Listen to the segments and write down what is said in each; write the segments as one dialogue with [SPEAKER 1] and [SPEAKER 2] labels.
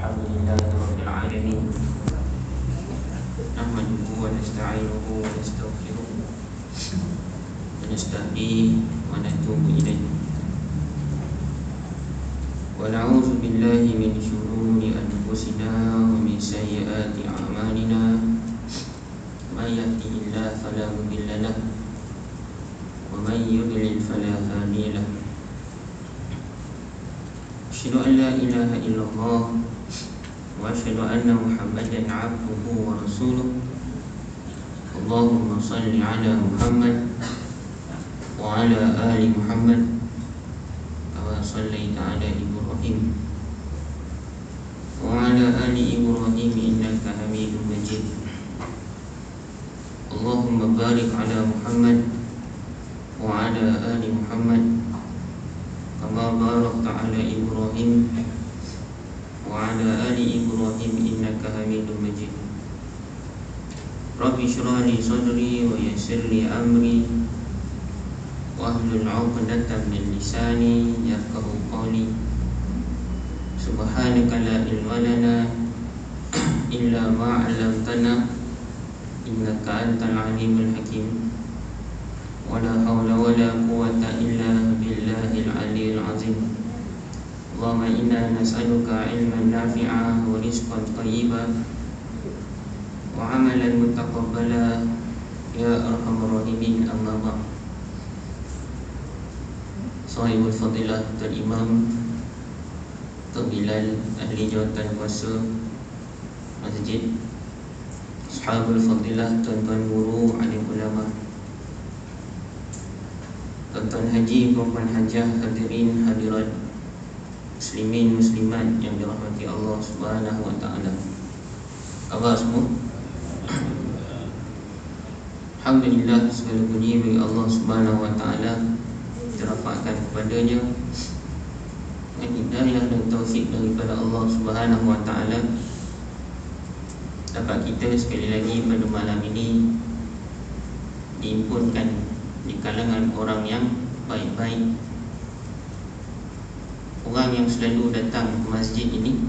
[SPEAKER 1] Alhamdulillahi rabbil alamin. Nahmaduhu wa nasta'inuhu wa nastaghfiruh wa nastahdihi wa natubu ilayh. Wa na'udzu billahi min shururi anfusina wa min sayyiati a'malina. May yahdihillahu fala mudilla lahu wa may yudlil fala hadiya lahu. Asyhadu an la ilaha illallah wa asyhadu anna Muhammadan 'abduhu wa rasuluh. Allahumma shalli 'ala Muhammad wa 'ala ali Muhammad kama shallaita 'ala Ibrahim wa 'ala ali Ibrahim innaka Hamidum Majid. Allahumma barik 'ala Muhammad wa 'ala ali Muhammad kama barakta 'ala Ibrahim wa 'ala ali Ibrahim innaka Hamidum Majid. Rabbi shrah li sadri wa yassir li amri wahlul 'uqdatam min lisani yafqahu qawli. Subhanaka la ilma lana illa ma 'allamtana innaka antal alimul hakim. Wala hawla wala quwwata illa billahil aliyyil azim. Allahumma inna nas'aluka ilman nafi'a wa rizqan thayyiban wa amalan mutaqabbala ya arhamar rahimin. Amma ba'd. Sahibul fadilah Tuan Imam Tuan Bilal, ahli jawatan kuasa masjid, Ashabul fadilah tuan-tuan guru, alim ulama, tuan-tuan haji, puan hajah, hadirin hadirat, muslimin muslimat yang dirahmati Allah Subhanahu wa taala. Khabar semua? Alhamdulillah, segala puji bagi Allah Subhanahu wa taala, dirafakkan kepadanya dengan hidayah dan taufik daripada Allah Subhanahu wa taala. Dapat kita sekali lagi pada malam ini diimpunkan di kalangan orang yang baik-baik, orang yang selalu datang ke masjid ini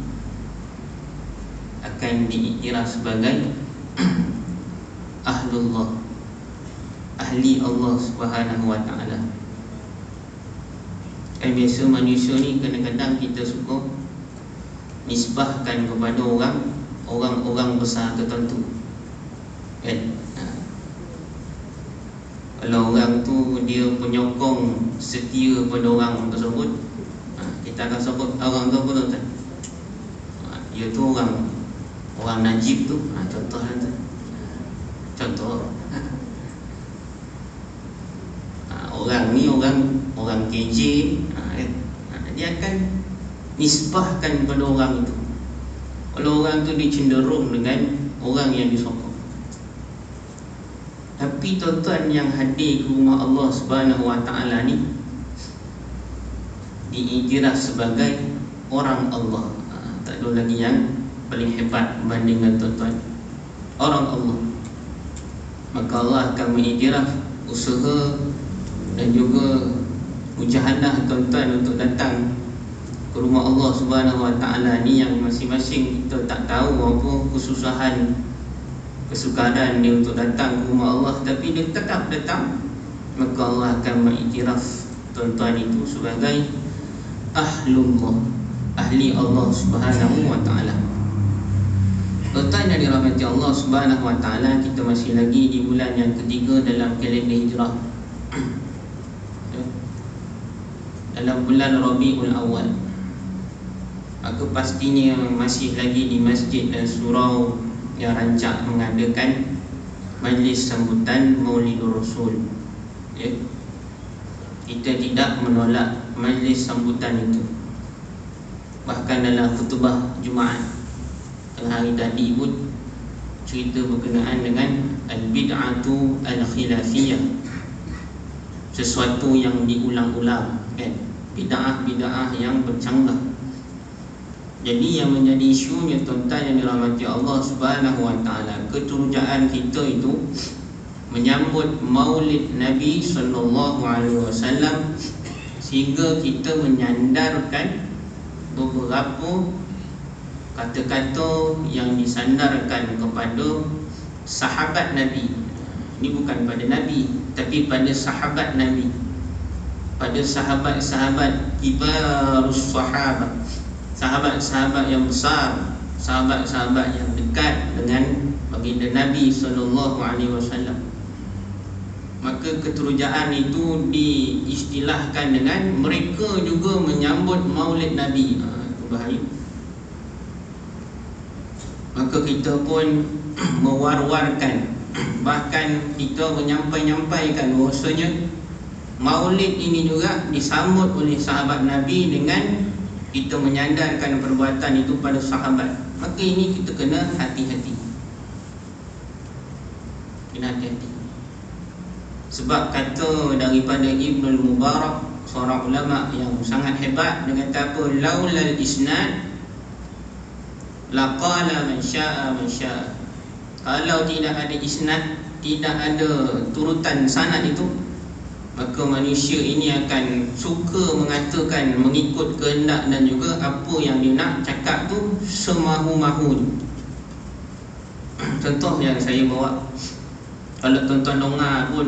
[SPEAKER 1] akan diiktiraf sebagai ahlullah, ahli Allah Subhanahu wa ta'ala. Kan biasa manusia ni kadang-kadang kita suka nisbahkan kepada orang-orang besar tertentu, kan? Kalau orang tu dia penyokong setia pada orang tersebut, kita akan sebut orang tu apa tuan? Dia tu orang najib tu, contoh lah tu. Contoh orang ni orang KJ, dia akan nisbahkan pada orang itu. Kalau orang tu dicenderung dengan orang yang disokong. Tapi tuan-tuan yang hadir ke rumah Allah Subhanahu wa ta'ala ni diiktiraf sebagai orang Allah. Tak ada lagi yang paling hebat berbanding dengan tuan-tuan, orang Allah. Maka Allah akan mengiktiraf usaha dan juga mujahadah tuan-tuan untuk datang ke rumah Allah Subhanahu wa ta'ala ni, yang masing-masing kita tak tahu apa kesusahan, kesukaran dia untuk datang ke rumah Allah, tapi dia tetap datang. Maka Allah akan mengiktiraf tuan-tuan itu sebagai ahlullah, ahli Allah Subhanahu wa ta'ala. Tuan-tuan yang dirahmati Allah Subhanahu wa ta'ala, kita masih lagi di bulan yang ketiga dalam kalender hijrah, dalam bulan Rabiul Awal. Maka pastinya masih lagi di masjid dan surau yang rancak mengadakan majlis sambutan Maulidur Rasul, ya. Kita tidak menolak majlis sambutan itu. Bahkan dalam khutbah Jumaat hari tadi pun cerita berkenaan dengan al-bid'atu al-khilafiyah, sesuatu yang diulang-ulang, kan? Bid'ah-bid'ah yang bercanggah. Jadi yang menjadi isunya tuan-tuan yang dirahmati Allah Subhanahu wa ta'ala, keturjaan kita itu menyambut maulid Nabi sallallahu alaihi wasallam, sehingga kita menyandarkan beberapa kata-kata yang disandarkan kepada sahabat Nabi. Ini bukan pada Nabi, tapi pada sahabat Nabi, pada sahabat-sahabat kibarus sahabat, sahabat-sahabat yang besar, sahabat-sahabat yang dekat dengan baginda Nabi SAW. Maka keterujaan itu diistilahkan dengan mereka juga menyambut maulid Nabi. Itu bahaya. Maka kita pun mewar-warkan, bahkan kita menyampaikan bahawasanya maulid ini juga disambut oleh sahabat Nabi dengan kita menyandarkan perbuatan itu pada sahabat. Maka ini kita kena hati-hati. Kena hati-hati. Sebab kata daripada Ibnul Mubarak, seorang ulama yang sangat hebat, dia kata apa? Laulal isnad laqala man syaa man syaa. Kalau tidak ada isnad, tidak ada turutan sanad itu, maka manusia ini akan suka mengatakan mengikut kehendak dan juga apa yang dia nak cakap tu semahu-mahu. Contoh yang saya bawa, kalau tuan-tuan dengar pun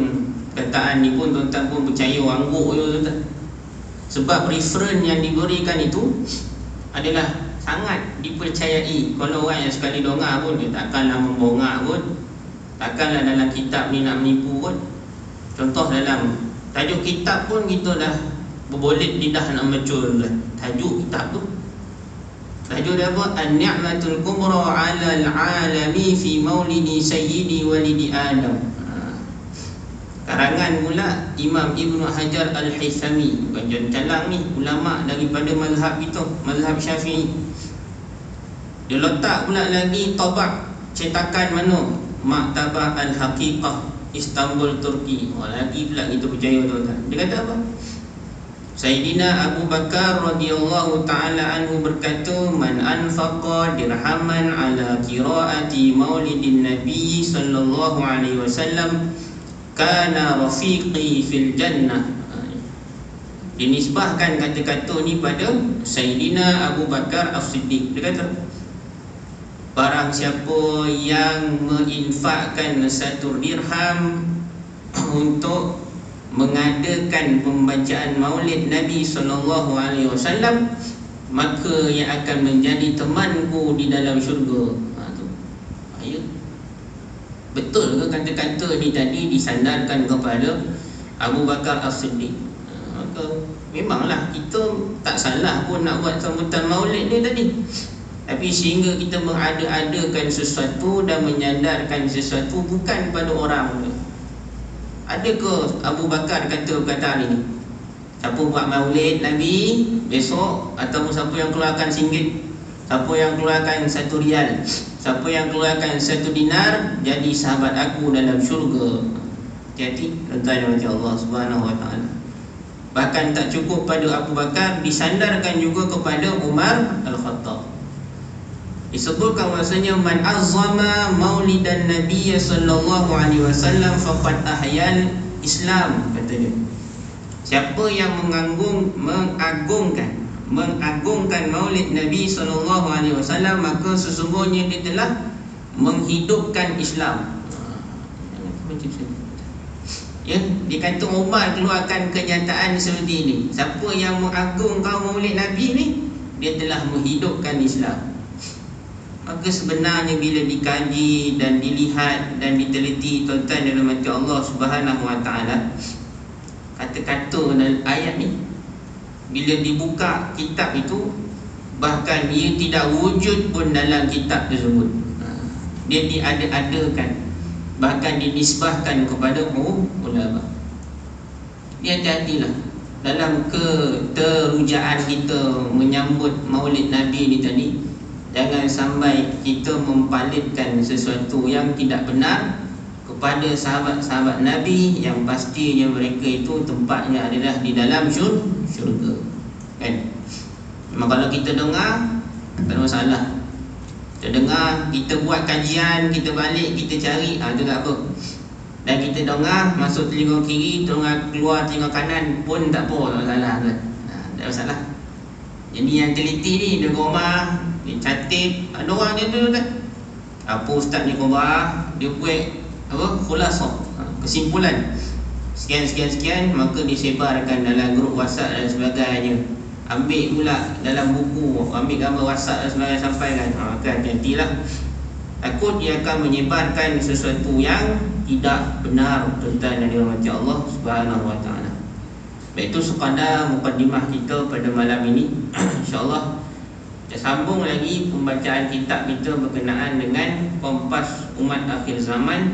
[SPEAKER 1] kataan ni pun tuan-tuan pun percaya angguk je tuan-tuan. Sebab referen yang diberikan itu adalah sangat dipercayai. Kalau orang yang sekali dengar pun dia takkanlah membongak pun, takkanlah dalam kitab ni nak menipu pun. Contoh dalam tajuk kitab pun kita dah berbolit lidah nak macul lah. Tajuk kitab tu, tajuk dia apa? An-ni'matul kubra 'alal 'alami fi maulidi sayyidi walidi Adam. Karangan pula Imam Ibn Hajar Al-Haythami, bukan John Calang ni, ulama daripada mazhab itu, mazhab Syafi'i. Dia letak pula lagi tabak cetakan mana? Maktabah Al-Haqiqah, Istanbul, Turki. Lagi pula kita percaya tuan-tuan. Dia kata apa? Sayyidina Abu Bakar radhiyallahu ta'ala anhu berkata, man anfaqa dirhaman ala qiraati maulidin Nabi sallallahu alaihi wasallam kana rafiqi fil jannah. Dinisbahkan kata-kata ni pada Sayyidina Abu Bakar As-Siddiq. Dia kata, barang siapa yang menginfakkan 1 dirham untuk mengadakan pembacaan maulid Nabi SAW, maka ia akan menjadi temanku di dalam syurga. Ayat. Betul ke kata-kata ni tadi disandarkan kepada Abu Bakar As-Siddiq? Maka memanglah kita tak salah pun nak buat sambutan maulid ni tadi. Tapi sehingga kita mengada-adakan sesuatu dan menyandarkan sesuatu bukan pada orang. Adakah Abu Bakar kata perkataan ini? Siapa buat maulid Nabi besok, ataupun siapa yang keluarkan RM1, siapa yang keluarkan RM1, siapa yang keluarkan 1 dinar, jadi sahabat aku dalam syurga. Hati-hati tuan-tuan yang Allah Subhanahu wa ta'ala. Bahkan tak cukup pada Abu Bakar, disandarkan juga kepada Umar Al-Khattab. Disebutkan bahasanya man azzama maulidan Nabi sallallahu alaihi wasallam faqad ahyal Islam, kata dia. Siapa yang mengagungkan maulid Nabi sallallahu alaihi wasallam, maka sesungguhnya dia telah menghidupkan Islam. Ya, dikata Umar keluarkan kenyataan seperti ini. Siapa yang mengagungkan maulid Nabi ni, dia telah menghidupkan Islam. Maka sebenarnya bila dikaji dan dilihat dan diteliti tuan-tuan dalam mati Allah Subhanahu wa ta'ala, kata-kata dalam ayat ni bila dibuka kitab itu, bahkan ia tidak wujud pun dalam kitab tersebut. Dia diada-adakan, bahkan dinisbahkan kepada ulama. Dia hati-hatilah dalam keterujaan kita menyambut maulid Nabi ni tadi. Jangan sampai kita mempalitkan sesuatu yang tidak benar kepada sahabat-sahabat Nabi, yang pastinya mereka itu tempatnya adalah di dalam syurga. Kan? Memang kalau kita dengar, tak ada masalah. Kita dengar, kita buat kajian, kita balik, kita cari, itu tak apa. Dan kita dengar, masuk telinga kiri, dengar keluar telinga kanan pun tak apa, tak masalah kan? Tak ada masalah. Jadi yang teliti ni dia rumah, dia catat, ada orang dia tu kan. Apa ustaz ni khabar, dia buat apa? Khulasah, kesimpulan. Sekian, maka disebarkan dalam grup WhatsApp dan sebagainya. Ambil pula dalam buku, ambil gambar WhatsApp dan sebagainya, sampaikan. Maka hati-hatilah. Takut dia akan menyebarkan sesuatu yang tidak benar, tuan-tuan dan dirahmati Allah Subhanahu wa taala. Baik, itu sekadar mukadimah kita pada malam ini. InsyaAllah kita sambung lagi pembacaan kitab kita berkenaan dengan kompas umat akhir zaman,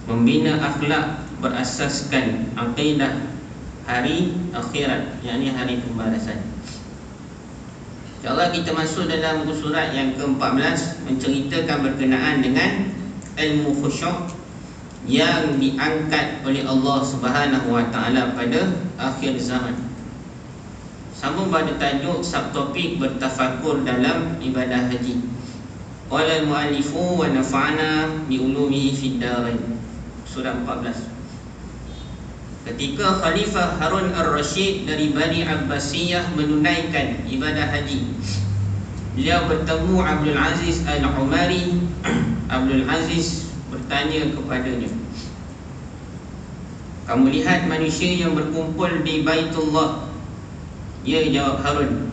[SPEAKER 1] membina akhlak berasaskan akidah hari akhirat, yakni hari pembalasan. InsyaAllah kita masuk dalam buku surat yang ke-14, menceritakan berkenaan dengan ilmu khusyuk yang diangkat oleh Allah Subhanahu wa taala pada akhir zaman. Sambung pada tajuk subtopik bertafakur dalam ibadah haji. Qala al-muallifu wa nafa'ana bi ulumihi fid darain. Surah 14. Ketika Khalifah Harun ar-Rasyid dari Bani Abbasiyah menunaikan ibadah haji, beliau bertemu Abdul Aziz Al-Umari. Abdul Aziz bertanya kepadanya, kamu lihat manusia yang berkumpul di Baitullah? Ya, jawab Harun.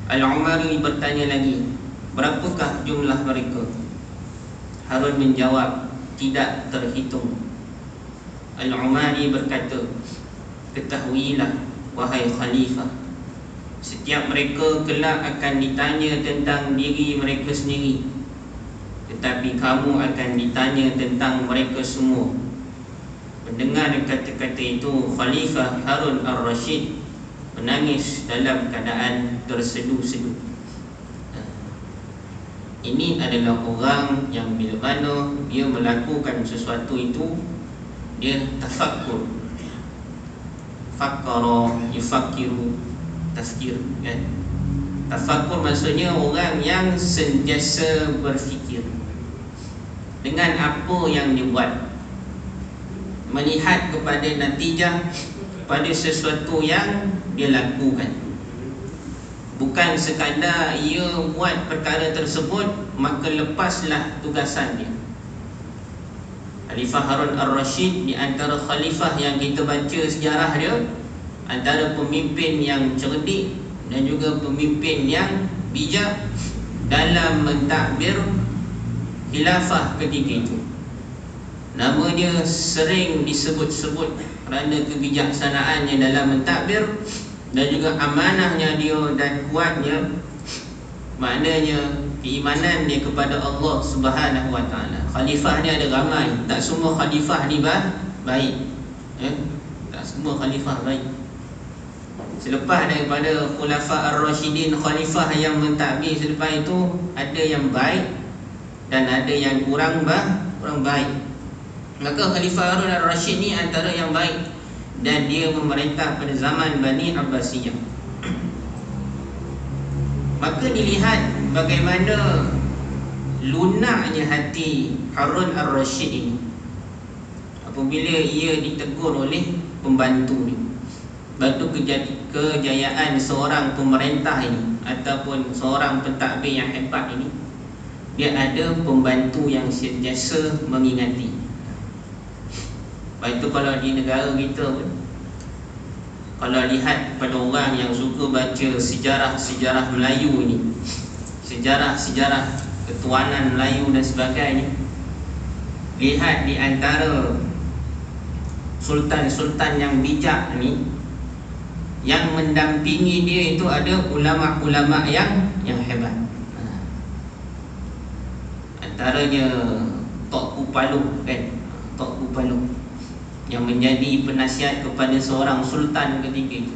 [SPEAKER 1] Al-Umari bertanya lagi, berapakah jumlah mereka? Harun menjawab, tidak terhitung. Al-Umari berkata, ketahuilah wahai Khalifah, setiap mereka kelak akan ditanya tentang diri mereka sendiri, tetapi kamu akan ditanya tentang mereka semua. Mendengar kata-kata itu, Khalifah Harun ar-Rasyid menangis dalam keadaan terseduh-seduh. Ini adalah orang yang bila mana dia melakukan sesuatu itu, dia tafakkur. Fakkara, yufakiru, tafkir, kan? Tafakkur maksudnya orang yang sentiasa berfikir dengan apa yang dia buat, melihat kepada natijah, pada sesuatu yang dia lakukan. Bukan sekadar ia buat perkara tersebut maka lepaslah tugasan dia. Khalifah Harun ar-Rasyid di antara khalifah yang kita baca sejarah dia, antara pemimpin yang cerdik dan juga pemimpin yang bijak dalam mentadbir khilafah ketika itu. Nama dia sering disebut-sebut kerana kebijaksanaannya dalam mentadbir dan juga amanahnya dia dan kuatnya, maknanya keimanan dia kepada Allah Subhanahu wa taala. Khalifah ni ada ramai, tak semua khalifah ni baik. Tak semua khalifah baik. Selepas daripada Khulafa ar-Rasyidin, khalifah yang mentadbir selepas itu, ada yang baik dan ada yang kurang baik. Maka Khalifah Harun ar-Rasyid ni antara yang baik, dan dia memerintah pada zaman Bani Abbasiyah. Maka dilihat bagaimana lunaknya hati Harun ar-Rasyid ini apabila ia ditegur oleh pembantu ni. Batu kejayaan seorang pemerintah ini ataupun seorang pentadbir yang hebat ini, dia ada pembantu yang sentiasa mengingati. Baik itu kalau di negara kita pun, kalau lihat pada orang yang suka baca sejarah-sejarah Melayu ini, sejarah-sejarah ketuanan Melayu dan sebagainya, lihat di antara sultan-sultan yang bijak ni, yang mendampingi dia itu ada ulama-ulama yang hebat. Antaranya Tok Upalo, kan? Tok Upalo yang menjadi penasihat kepada seorang sultan ketika itu,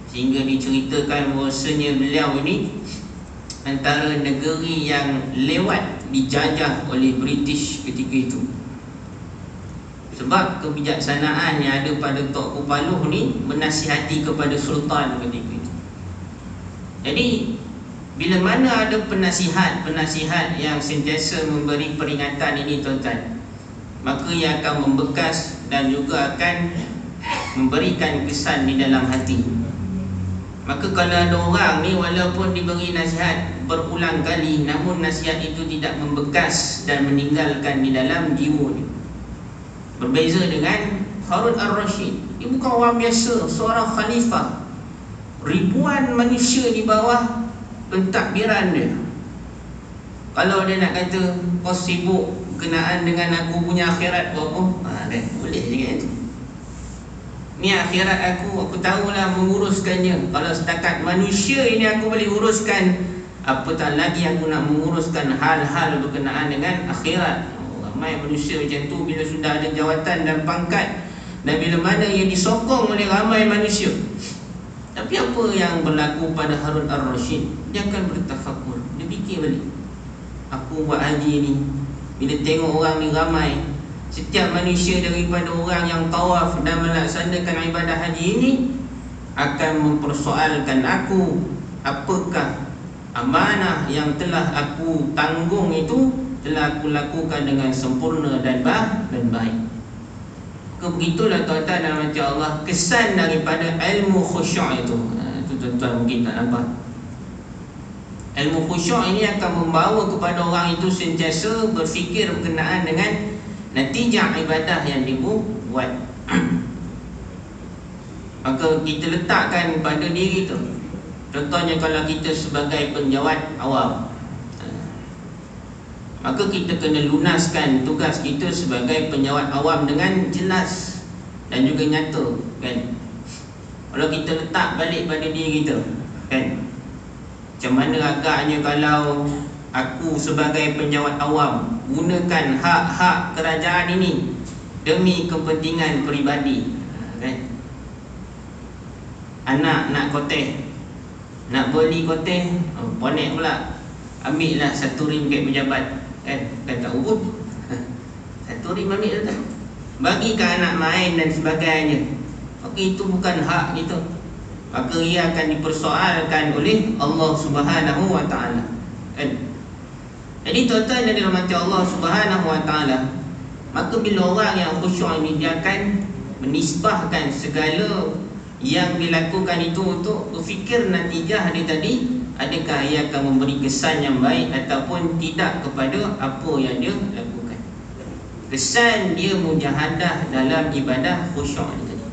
[SPEAKER 1] sehingga diceritakan bahawasanya beliau ini antara negeri yang lewat dijajah oleh British ketika itu. Sebab kebijaksanaan yang ada pada Tok Upalo ni menasihati kepada sultan ketika itu. Jadi bila mana ada penasihat yang sentiasa memberi peringatan ini, tuan-tuan, maka ia akan membekas dan juga akan memberikan kesan di dalam hati. Maka kalau ada orang ni walaupun diberi nasihat berulang kali, namun nasihat itu tidak membekas dan meninggalkan di dalam jiwa dia. Berbeza dengan Harun Ar-Rasyid. Dia bukan orang biasa, seorang khalifah. Ribuan manusia di bawah pentadbiran dia. Kalau dia nak kata kau sibuk berkenaan dengan aku punya akhirat apa, boleh je kan tu. Ni akhirat aku tahulah menguruskannya. Kalau setakat manusia ini aku boleh uruskan, apatah lagi aku nak menguruskan hal-hal berkenaan dengan akhirat. Ramai manusia macam tu bila sudah ada jawatan dan pangkat, dan bila mana ia disokong oleh ramai manusia. Tapi apa yang berlaku pada Harun Ar-Rasyid? Dia akan bertafakur, dia fikir balik, aku buat haji ni, bila tengok orang ni ramai, setiap manusia daripada orang yang tawaf dan melaksanakan ibadah haji ini akan mempersoalkan aku, apakah amanah yang telah aku tanggung itu telah aku lakukan dengan sempurna dan baik. Begitulah tuan-tuan dan hadirin Allah, kesan daripada ilmu khusyuk itu. Itu tuan-tuan mungkin tak nampak. Ilmu khusyuk ini akan membawa kepada orang itu sentiasa berfikir berkenaan dengan natijah ibadah yang dia buat. Maka kita letakkan pada diri tu. Contohnya kalau kita sebagai penjawat awam, maka kita kena lunaskan tugas kita sebagai penjawat awam dengan jelas dan juga nyata, kan? Kalau kita letak balik pada diri kita, kan, macam mana agaknya kalau aku sebagai penjawat awam gunakan hak-hak kerajaan ini demi kepentingan peribadi, kan? Anak nak koteh, nak beli koteh, ponek pula, ambillah 1 rim kat pejabat, kan tak urut 1 rim ambil tak, bagikan anak main dan sebagainya. Maka itu bukan hak kita, maka ia akan dipersoalkan oleh Allah Subhanahu wa taala, kan? Jadi tuan-tuan yang dirahmati Allah Subhanahu wa taala, maka bila orang yang khusyuk ini, dia akan menisbahkan segala yang dilakukan itu untuk berfikir natijah dia tadi, adakah ia akan memberi kesan yang baik ataupun tidak kepada apa yang dia lakukan. Kesan dia mujahadah dalam ibadah khusyuk ni tadi.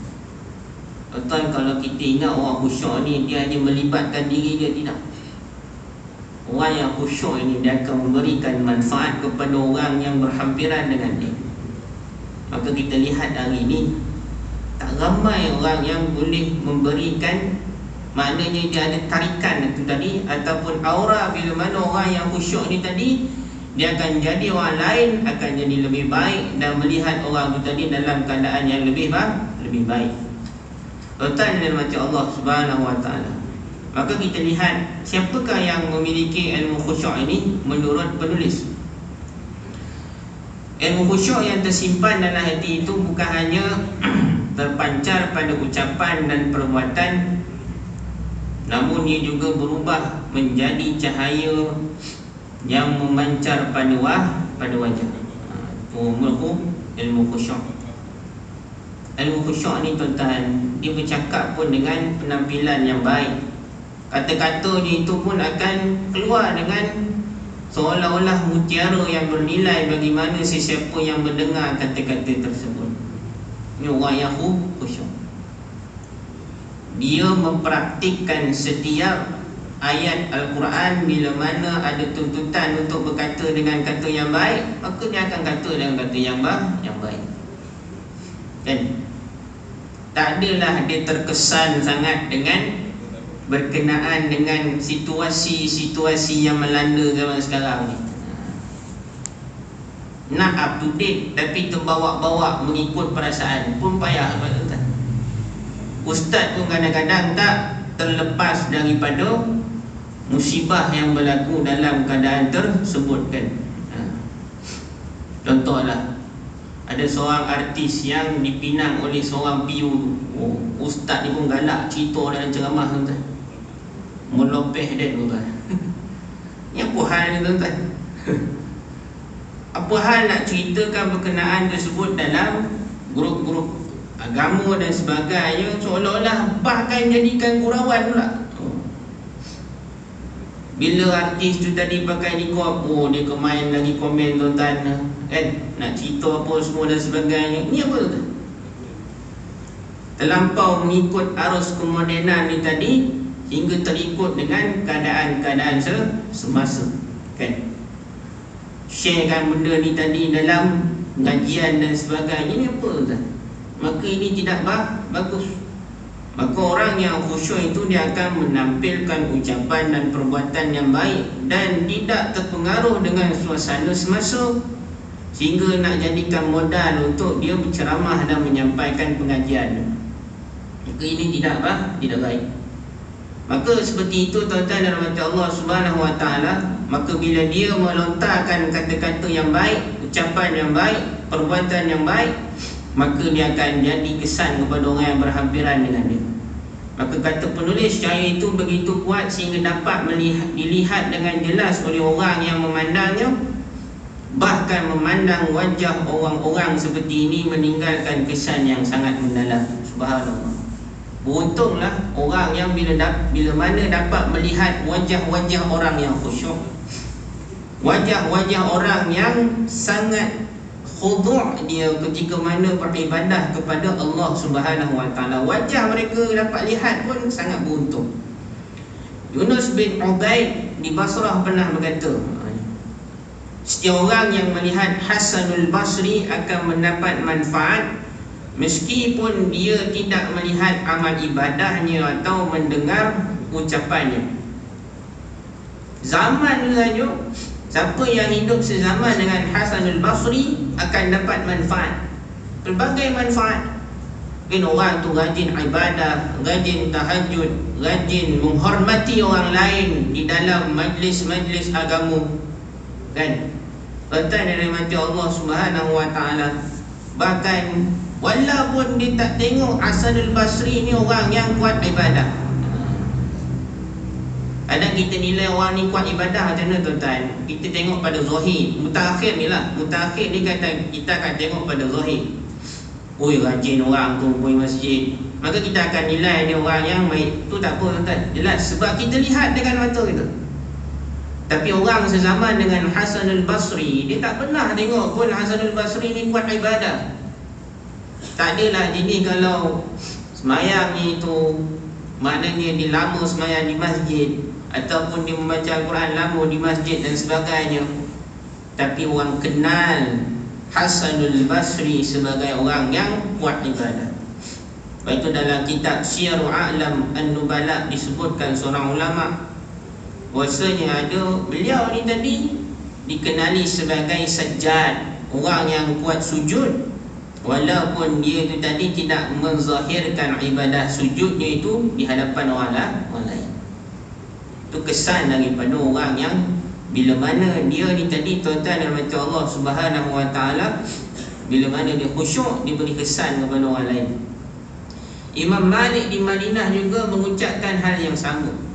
[SPEAKER 1] Tuan-tuan, kalau kita ingat orang khusyuk ni dia hanya melibatkan diri dia, tidak. Orang yang khusyuk ini dia akan memberikan manfaat kepada orang yang berhampiran dengan dia. Maka kita lihat hari ini tak ramai orang yang boleh memberikan, maknanya dia ada tarikan itu tadi, ataupun aura bila mana orang yang khusyuk ni tadi, dia akan jadi orang lain akan jadi lebih baik dan melihat orang itu tadi dalam keadaan yang lebih baik. Tuan-tuan dan puan Allah Subhanahu wa taala, maka kita lihat siapakah yang memiliki ilmu khusyuk ini menurut penulis. Ilmu khusyuk yang tersimpan dalam hati itu bukan hanya terpancar pada ucapan dan perbuatan, namun ia juga berubah menjadi cahaya yang memancar pada wajah. Ilmu khusyuk. Ilmu khusyuk ni tuan-tuan, dia bercakap pun dengan penampilan yang baik. Kata-katanya itu pun akan keluar dengan seolah-olah mutiara yang bernilai bagi mana sesiapa yang mendengar kata-kata tersebut. Ini orang yang khusyuk. Dia mempraktikkan setiap ayat Al-Quran. Bila mana ada tuntutan untuk berkata dengan kata yang baik, maka dia akan kata dengan kata yang baik, kan? Tak adalah dia terkesan sangat dengan berkenaan dengan situasi-situasi yang melanda zaman sekarang ni. Nak up to date tapi terbawa-bawa mengikut perasaan pun payah, tuan-tuan. Ustaz pun kadang-kadang tak terlepas daripada musibah yang berlaku dalam keadaan tersebut, kan? Contohlah, ada seorang artis yang dipinang oleh seorang PU. Ustaz ni pun galak cerita dalam ceramah, tuan-tuan. Melopeh dia, tuan-tuan. Ni apa hal ni, tuan-tuan? Apa hal nak ceritakan berkenaan tersebut dalam grup-grup agama dan sebagainya, seolah-olah bahkan jadikan gurauan pula. Bila artis tu tadi pakai niqab, oh dia kemain lagi komen tuan-tuan kan, nak cerita apa semua dan sebagainya. Ni apa tuan? Terlampau mengikut arus kemodenan ni tadi, hingga terikut dengan keadaan-keadaan semasa kan. Sharekan benda ni tadi dalam pengajian dan sebagainya. Ini apa tuan? Maka ini tidak bagus. Maka orang yang khusyuk itu dia akan menampilkan ucapan dan perbuatan yang baik dan tidak terpengaruh dengan suasana semasa, sehingga nak jadikan modal untuk dia berceramah dan menyampaikan pengajian. Maka ini tidak baik. Maka seperti itu tuan-tuan dan rahmat Allah Subhanahu wa taala, maka bila dia melontarkan kata-kata yang baik, ucapan yang baik, perbuatan yang baik, maka dia akan jadi kesan kepada orang yang berhampiran dengan dia. Maka kata penulis, cahaya itu begitu kuat sehingga dapat dilihat dengan jelas oleh orang yang memandangnya. Bahkan memandang wajah orang-orang seperti ini meninggalkan kesan yang sangat mendalam. Subhanallah. Beruntunglah orang yang bila mana dapat melihat wajah-wajah orang yang khusyuk, wajah-wajah orang yang sangat khudu' dia ketika mana beribadah kepada Allah Subhanahu wa taala. Wajah mereka dapat lihat pun sangat beruntung. Yunus bin Ubaid di Basrah pernah berkata, setiap orang yang melihat Hasanul Basri akan mendapat manfaat meskipun dia tidak melihat amal ibadahnya atau mendengar ucapannya. Zaman saja, siapa yang hidup sezaman dengan Hasanul Basri akan dapat manfaat, pelbagai manfaat. Mungkin orang tu rajin ibadah, rajin tahajud, rajin menghormati orang lain di dalam majlis-majlis agama kan. Tuan-tuan dan rahmati Allah Subhanahu wa taala, bahkan walaupun dia tak tengok Hasanul Basri ni orang yang kuat ibadah. Kadang kita nilai orang ni kuat ibadah macam mana tuan-tuan? Kita tengok pada zahir. Mutakhir ni lah. Mutakhir ni kata kita akan tengok pada zahir. Oi, rajin orang tu pergi masjid. Maka kita akan nilai dia orang yang baik. Tu tak apa tuan-tuan. Jelas sebab kita lihat dengan mata kita. Tapi orang sezaman dengan Hasanul Basri, dia tak pernah tengok pun Hasanul Basri ni kuat ibadah. Tak adalah jadi kalau semayang itu maknanya dia lama semayang di masjid, ataupun dia membaca Al-Quran lama di masjid dan sebagainya. Tapi orang kenal Hasanul Basri sebagai orang yang kuat ibadah. Baik itu dalam kitab Syiar A'lam An-Nubala disebutkan seorang ulama, bahwasanya ada beliau ni tadi dikenali sebagai sajjad, orang yang kuat sujud, walaupun dia itu tadi tidak menzahirkan ibadah sujudnya itu di hadapan orang lain. Itu kesan daripada orang yang bila mana dia ni tadi tuan-tuan dan rahmat Allah Subhanahu wa taala, bila mana dia khusyuk, dia beri kesan kepada orang lain. Imam Malik di Madinah juga mengucapkan hal yang sama.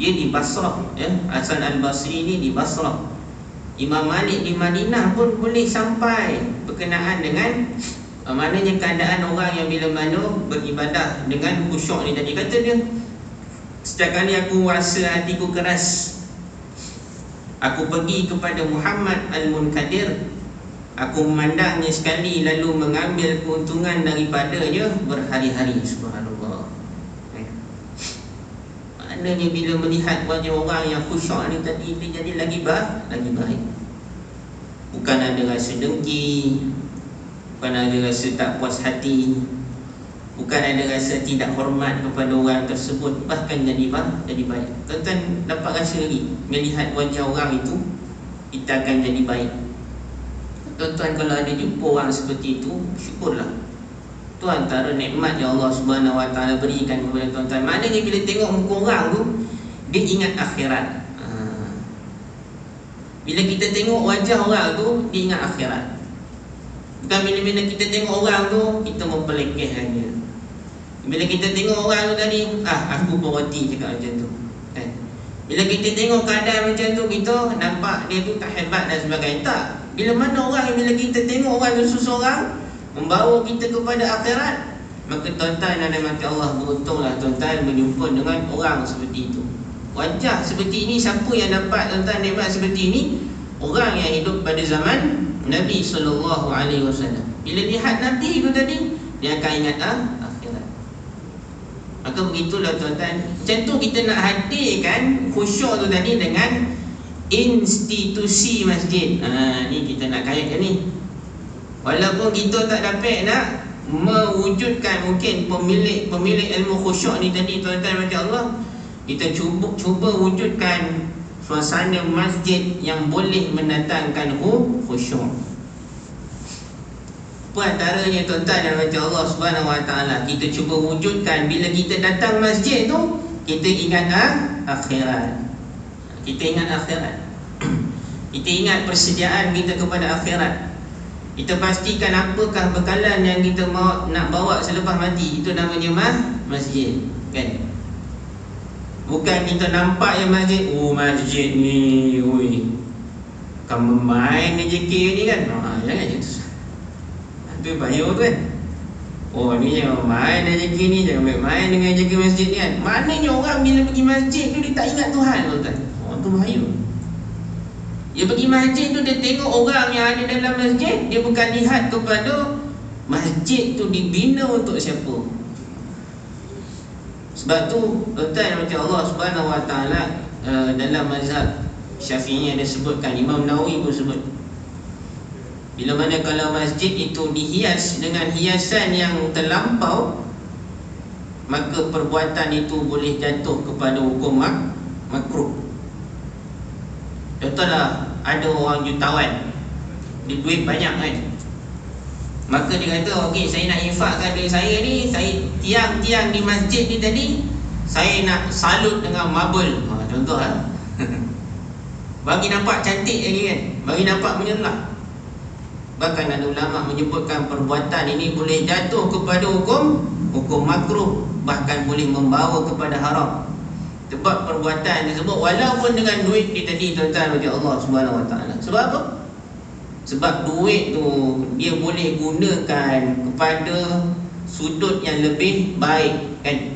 [SPEAKER 1] Dia di Basrah ya, Hasan Al-Basri ni di Basrah. Imam Malik di Madinah pun boleh sampai berkenaan dengan maknanya keadaan orang yang bila mana beribadah dengan khusyuk ni tadi. Kata dia, setiap kali aku rasa hatiku keras, aku pergi kepada Muhammad Al-Munkadir, aku memandangnya sekali lalu mengambil keuntungan daripadanya berhari-hari. Subhanallah. Maknanya bila melihat wajah orang yang khusyuk ni tadi, dia jadi lagi baik. Bukan ada rasa dengki, bukan ada rasa tak puas hati, bukan ada rasa tidak hormat kepada orang tersebut, bahkan jadi baik. Tuan-tuan dapat rasa lagi melihat wajah orang itu, kita akan jadi baik. Tuan-tuan kalau ada jumpa orang seperti itu, syukurlah. Itu antara nikmat yang Allah Subhanahu wa taala berikan kepada tuan-tuan. Maknanya bila tengok muka orang tu, dia ingat akhirat. Bila kita tengok wajah orang tu, dia ingat akhirat. Bukan bila-bila kita tengok orang tu, kita mempelekehkan dia. Bila kita tengok orang tu tadi, aku berhati cakap macam tu kan? Bila kita tengok keadaan macam tu, kita nampak dia tu tak hebat dan sebagainya. Tak. Bila mana orang, bila kita tengok orang tu seseorang membawa kita kepada akhirat, Maka tuan-tuan yang dirahmati Allah, beruntunglah tuan-tuan berjumpa dengan orang seperti itu. Wajah seperti ini, siapa yang dapat tuan-tuan nikmat seperti ini? Orang yang hidup pada zaman Nabi SAW. Bila lihat Nabi itu tadi, dia akan ingat akhirat. Maka begitulah tuan-tuan. Macam tu kita nak hadirkan khusyuk tu tadi dengan institusi masjid. Ni kita nak kaitkan ni. Walaupun kita tak dapat nak mewujudkan mungkin pemilik ilmu khusyuk ni tadi tuan-tuan macam Allah, kita cuba wujudkan suasana masjid yang boleh mendatangkan khusyuk. Apa antaranya tuan-tuan dan macam Allah Subhanahu Wa Taala, kita cuba wujudkan bila kita datang masjid tu, kita ingat akhirat. Kita ingat akhirat. Kita ingat persediaan kita kepada akhirat. Kita pastikan apakah bekalan yang kita nak bawa selepas mati. Itu namanya masjid, kan? Bukan kita nampak yang masjid, masjid ni, kamu main rezeki ni kan? Jangan macam tu. Itu bahaya tu kan? Ni jangan main rezeki ni, jangan main dengan rezeki masjid ni kan? Maknanya orang bila pergi masjid tu dia tak ingat Tuhan, tuan-tuan. Tu bahaya. Dia pergi masjid tu, dia tengok orang yang ada dalam masjid, dia bukan lihat kepada masjid tu dibina untuk siapa. Sebab tu tuan-tuan macam Allah Subhanahu Wa Taala dalam mazhab Syafi'i ada sebutkan, Imam Nawawi pun sebut, bila mana kalau masjid itu dihias dengan hiasan yang terlampau, maka perbuatan itu boleh jatuh kepada hukum makruh. Contohlah, ada orang jutawan, dia duit banyak kan, maka dia kata, okey, saya nak infakkan duit saya ni, saya tiang-tiang di masjid ni tadi, saya nak salut dengan marble. Contoh bagi nampak cantik lagi kan, bagi nampak menyelah. Bahkan ada ulama menyebutkan perbuatan ini boleh jatuh kepada hukum makruh, bahkan boleh membawa kepada haram. Sebab perbuatan tersebut walaupun dengan duit dia tadi tuan-tuan bagi Allah Subhanahu Wa Taala. Sebab apa? Sebab duit tu dia boleh gunakan kepada sudut yang lebih baik, kan?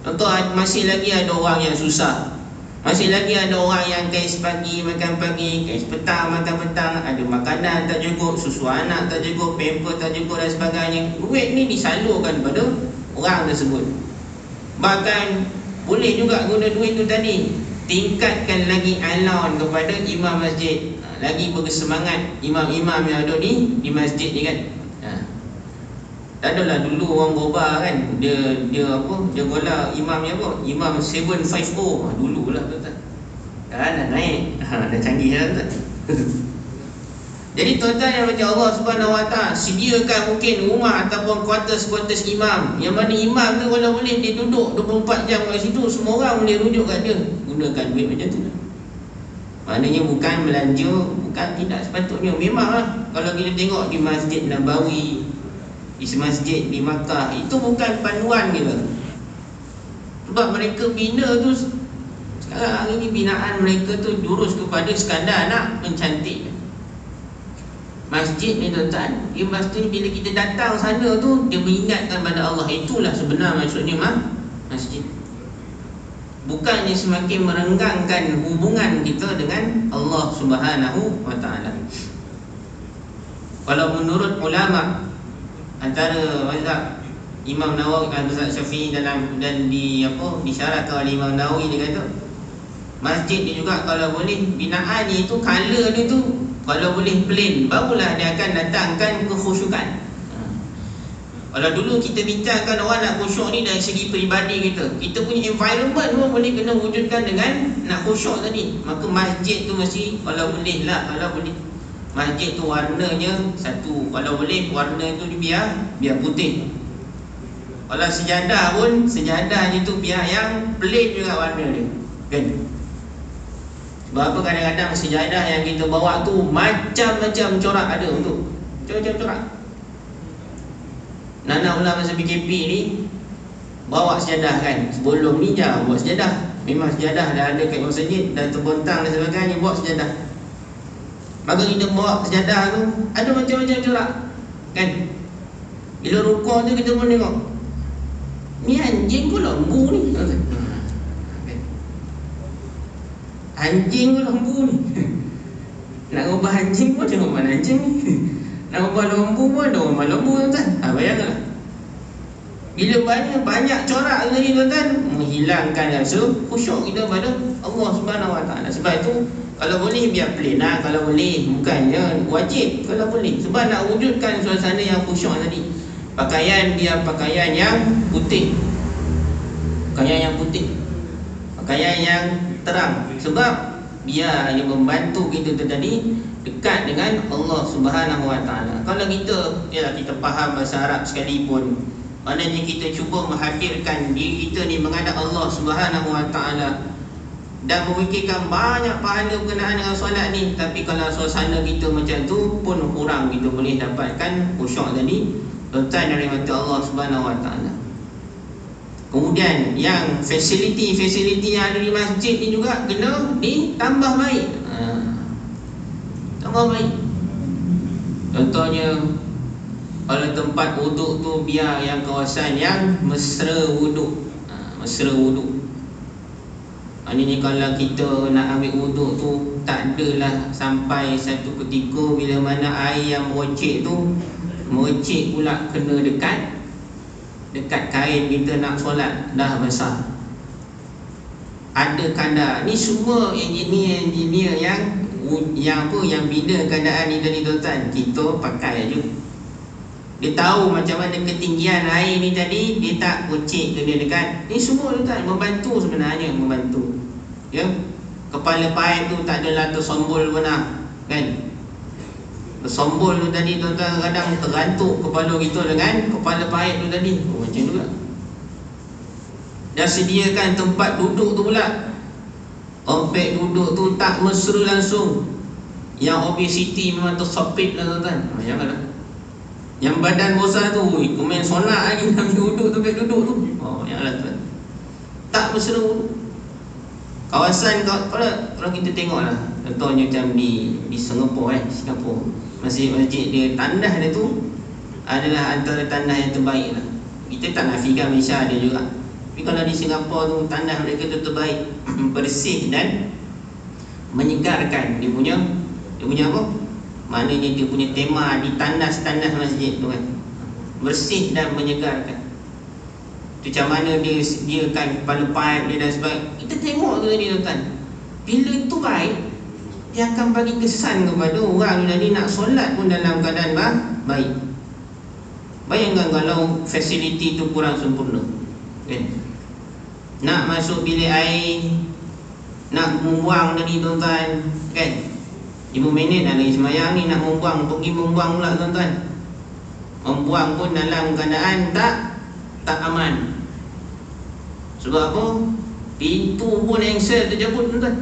[SPEAKER 1] Contoh, masih lagi ada orang yang susah, masih lagi ada orang yang kais pagi makan pagi, kais petang makan petang, ada makanan tak cukup, susu anak tak cukup, pamper tak cukup dan sebagainya. Duit ni disalurkan pada orang tersebut. Bahkan boleh juga guna duit tu tadi, tingkatkan lagi alaun kepada imam masjid, lagi bersemangat imam-imam yang ada di masjid ni kan. Tak adalah dulu orang gobar kan, dia gola imamnya apa, imam 750 dululah tuan-tuan. Dah naik, dah canggih dah tuan. Jadi tuan-tuan yang macam Allah Subhanahu Wa Taala sediakan mungkin rumah ataupun kuartus imam, yang mana imam tu kalau boleh dia duduk 24 jam kat situ, semua orang boleh rujuk kat dia. Gunakan duit macam tu. Maknanya bukan belanja, bukan, tidak sepatutnya. Memanglah kalau kita tengok di Masjid Nabawi, di masjid di Makkah, itu bukan panduan kita. Sebab mereka bina tu, sekarang hari ni binaan mereka tu jurus kepada sekadar nak mencantik masjid ni tuan-tuan. Dia pasti bila kita datang sana tu, dia mengingatkan pada Allah. Itulah sebenar maksudnya masjid. Bukannya semakin merenggangkan hubungan kita dengan Allah Subhanahu Wa Taala. Kalau menurut ulama, antara mazhab Imam Nawawi dan mazhab Syafi'i dan disyaratkan oleh Imam Nawawi, dia kata masjid ni juga kalau boleh binaannya itu, color dia tu kalau boleh plain, barulah dia akan datangkan kekhusyukan. Kalau dulu kita bincangkan orang nak khusyuk ni dari segi peribadi kita, kita punya environment pun boleh kena wujudkan dengan nak khusyuk tadi. Maka masjid tu mesti, kalau boleh masjid tu warnanya satu, kalau boleh warna tu biar putih. Kalau sejadah pun, sejadahnya tu biar yang plain juga warna dia, kan? Sebab apa, kadang-kadang sejadah yang kita bawa tu macam-macam corak ada untuk macam-macam corak. Anak ulama masa PKP ni bawa sejadah kan, sebelum ni jangan buat sejadah. Memang sejadah dah ada kat masjid, dah terbentang dan sebagainya, buat sejadah. Maka kita bawa sejadah tu ada macam-macam corak, kan? Bila rukuk tu kita pun tengok Ni anjing ke lembu ni? Anjing ke lembu ni? Nak ubah anjing pun ada rumah anjing ni. Nak ubah lembu pun ada rumah lembu, tuan-tuan. Bayangkanlah. Bila banyak corak tadi, tuan-tuan, menghilangkan rasa khusyuk kita pada Allah Subhanahu Wa Taala. Sebab itu kalau boleh biar plain lah. Kalau boleh, bukannya wajib. Kalau boleh, sebab nak wujudkan suasana yang khusyuk tadi, pakaian biar pakaian yang putih. Pakaian yang putih, pakaian yang terang. Sebab biar dia membantu kita tadi dekat dengan Allah Subhanahu Wa Taala. Kalau kita faham bahasa Arab sekalipun, maknanya kita cuba menghadirkan diri kita ni menghadap Allah Subhanahu Wa Taala dan memikirkan banyak pahala berkenaan dengan solat ni, tapi kalau suasana kita macam tu pun kurang kita boleh dapatkan khusyuk tadi, tuan dari mata Allah Subhanahu Wa Taala. Kemudian yang fasiliti yang ada di masjid ni juga kena ditambah baik. Tambah baik. Contohnya, kalau tempat wuduk tu biar yang kawasan yang mesra wuduk. Mesra wuduk. Maknanya kalau kita nak ambil wuduk tu, tak adalah sampai satu ketika bila mana air yang merocek tu merocek pula kena dekat kain kita nak solat, dah basah. Ada kadar. Ni semua engineer yang bina keadaan ni tadi, tuan-tuan. Kita pakai je. Dia tahu macam mana ketinggian air ni tadi, dia tak kocik kena dekat. Ni semua, tuan-tuan, membantu sebenarnya, membantu. Ya. Kepala paip tu tak adalah tersombol pun lah, kan? Tersombol tu tadi, tuan-tuan, kadang tergantuk kepala kita dengan kepala paip tu tadi. Macam tu lah. Dan sediakan tempat duduk tu pula. Tempat duduk tu tak mesra langsung. Yang obesity memang tersepit lah, tuan-tuan. Janganlah. Yang badan besar tu, kau main solat lagi nak duduk tempat duduk tu. Janganlah, tuan. Tak mesra duduk. Kawasan, kalau kita tengok lah, contohnya macam di Singapura, masjid-masjid dia, tandas dia tu adalah antara tandas yang terbaik lah. Kita tak nafikan Malaysia ada juga, tapi kalau di Singapura tu tandas mereka tu terbaik. Bersih dan menyegarkan. Dia punya apa? Maknanya dia punya tema di tandas-tandas masjid tu kan, bersih dan menyegarkan. Tu macam mana dia sediakan kepala paip dia dan sebagainya. Kita tengok tu tadi, tuan-tuan. Bila itu baik, dia akan bagi kesan kepada orang tadi nak solat pun dalam keadaan baik. Bayangkan kalau fasiliti tu kurang sempurna, kan? Nak masuk bilik air, nak membuang tadi, tuan-tuan, kan? 5 minit dah lagi sembahyang ni, nak membuang, pergi membuang pula, tuan-tuan. Membuang pun dalam keadaan tak aman. Sebab apa? Pintu pun engsel terjabut, tuan-tuan.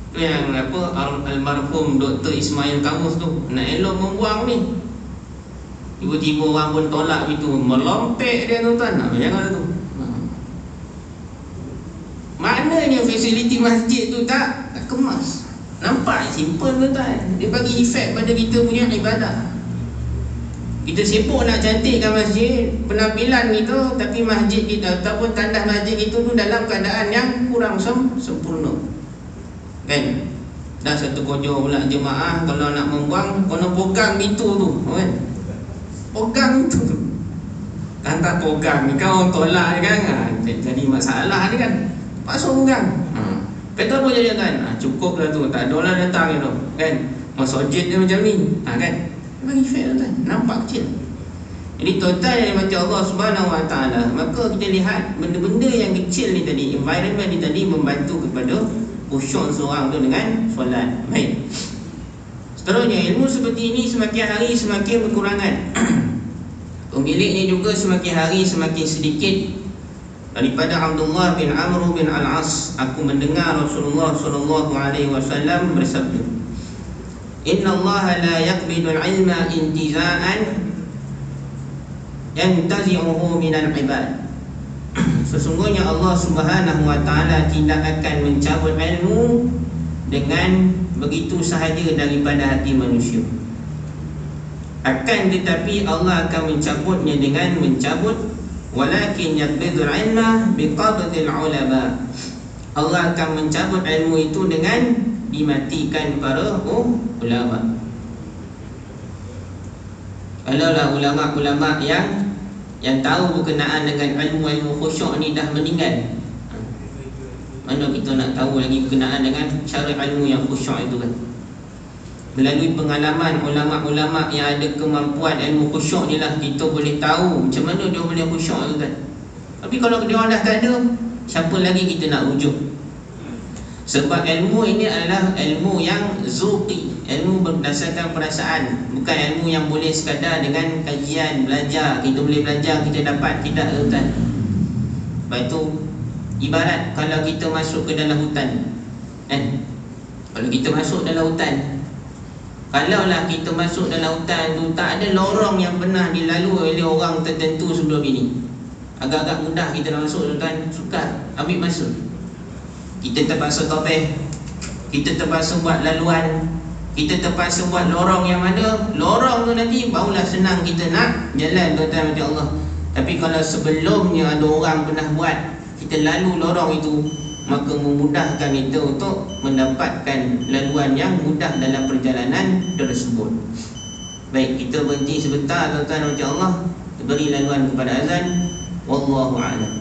[SPEAKER 1] Tu yang apa, almarhum Dr. Ismail Kamus tu nak elok membuang ni, tiba-tiba orang pun tolak itu, melompek dia, tuan-tuan. Jangan tu. Maknanya fasiliti masjid tu tak kemas. Nampak simple, tuan-tuan. Dia bagi efek pada kita punya ibadah. Kita sibuk nak cantikkan masjid, penampilan kita, tapi masjid kita ataupun tandas masjid kita tu dalam keadaan yang kurang sempurna, kan? Dah satu kojo pula jemaah kalau nak membuang, kena pegang pintu tu, kan? Pegang pintu tu. Kan tak pegang ni kau tolak kan? Jadi masalah ni kan. Pasal pegang. Kata apa jadi, kan? Cukuplah tu, tak ada orang datang gitu, kan? Masjid dia macam ni, kan? Bagi efek, tuan, nampak kecil. Jadi total yang mati Allah Subhanahu Wa Taala, maka kita lihat benda-benda yang kecil ni tadi, environment ni tadi membantu kepada khusyuk seorang tu dengan solat. Baik. Seterusnya, ilmu seperti ini semakin hari semakin berkurangan. Pemiliknya juga semakin hari semakin sedikit. Daripada Abdullah bin Amr bin Al-As, aku mendengar Rasulullah sallallahu alaihi wasallam bersabda, Inna Allah la yaqbidul ilma intiza'an yantazi'uhu minal ibad. Sesungguhnya Allah Subhanahu Wa Taala tidak akan mencabut ilmu dengan begitu sahaja daripada hati manusia. Akan tetapi Allah akan mencabutnya dengan mencabut, walakin yaqbidul ilma biqabdil ulama. Allah akan mencabut ilmu itu dengan dimatikan para ulama. Kalaulah ulama-ulama yang tahu berkenaan dengan ilmu-ilmu khusyuk ni dah meninggal, mana kita nak tahu lagi berkenaan dengan cara ilmu yang khusyuk itu kan? Melalui pengalaman ulama-ulama yang ada kemampuan ilmu khusyuk ni lah kita boleh tahu macam mana dia boleh khusyuk tu kan. Tapi kalau dia orang dah tak ada, siapa lagi kita nak rujuk? Sebab ilmu ini adalah ilmu yang zuqi, ilmu berdasarkan perasaan, bukan ilmu yang boleh sekadar dengan kajian, belajar. Kita boleh belajar, kita dapat, tidak tuan. Sebab itu ibarat kalau kita masuk ke dalam hutan kan? Kalau kita masuk dalam hutan, kalaulah kita masuk dalam hutan tu tak ada lorong yang pernah dilalui oleh orang tertentu sebelum ini, agak-agak mudah kita nak masuk tuan, sukar, ambil masa. Kita terpaksa topeh, kita terpaksa buat laluan, kita terpaksa buat lorong yang mana lorong tu nanti barulah senang kita nak jalan tuan-tuan macam Allah. Tapi kalau sebelumnya ada orang pernah buat, kita lalu lorong itu, maka memudahkan kita untuk mendapatkan laluan yang mudah dalam perjalanan tersebut. Baik, kita berhenti sebentar tuan-tuan macam Allah, kita beri laluan kepada azan. Wallahu a'lam.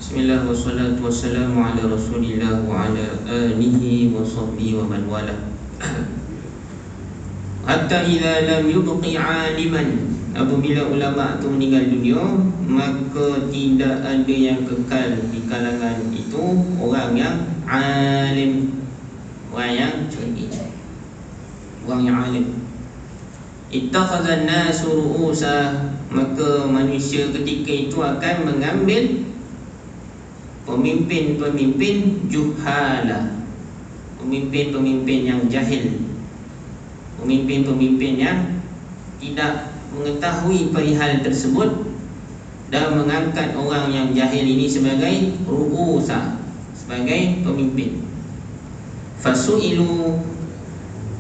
[SPEAKER 1] Bismillah wassalatu wassalamu ala Rasulillah wa ala alihi wa sahbihi wa man wala. Hatta idza lam yubqi aliman, apabila ulama itu meninggal dunia, maka tidak ada yang kekal di kalangan itu orang yang alim, orang yang cerdik, orang yang alim. Ittakhadhan nasu ru'usa, maka manusia ketika itu akan mengambil pemimpin-pemimpin juhala, pemimpin-pemimpin yang jahil, pemimpin-pemimpin yang tidak mengetahui perihal tersebut, dan mengangkat orang yang jahil ini sebagai ru'usa, sebagai pemimpin. Fasu'ilu,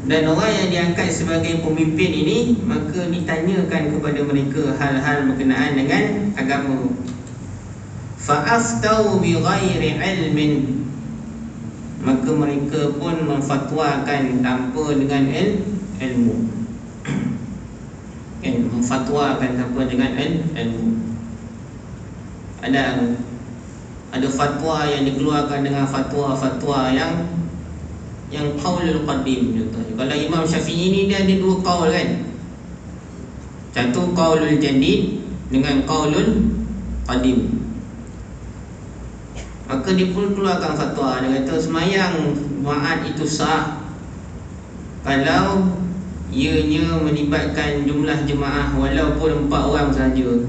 [SPEAKER 1] dan orang yang diangkat sebagai pemimpin ini maka ditanyakan kepada mereka hal-hal berkenaan dengan agama. Fa'aftau bi ghairi ilmin, maka mereka pun memfatwakan tanpa dengan ilmu. Memfatwakan tanpa dengan ilmu. Ada fatwa yang dikeluarkan dengan fatwa-fatwa yang qaulul qadim. Contohnya kalau Imam Syafi'i ni dia ada dua qaul kan. Satu qaulul jadid dengan qaulul qadim. Maka dia pun keluarkan fatwa. Dia kata semayang Jumaat itu sah kalau ianya melibatkan jumlah jemaah walaupun 4 orang saja.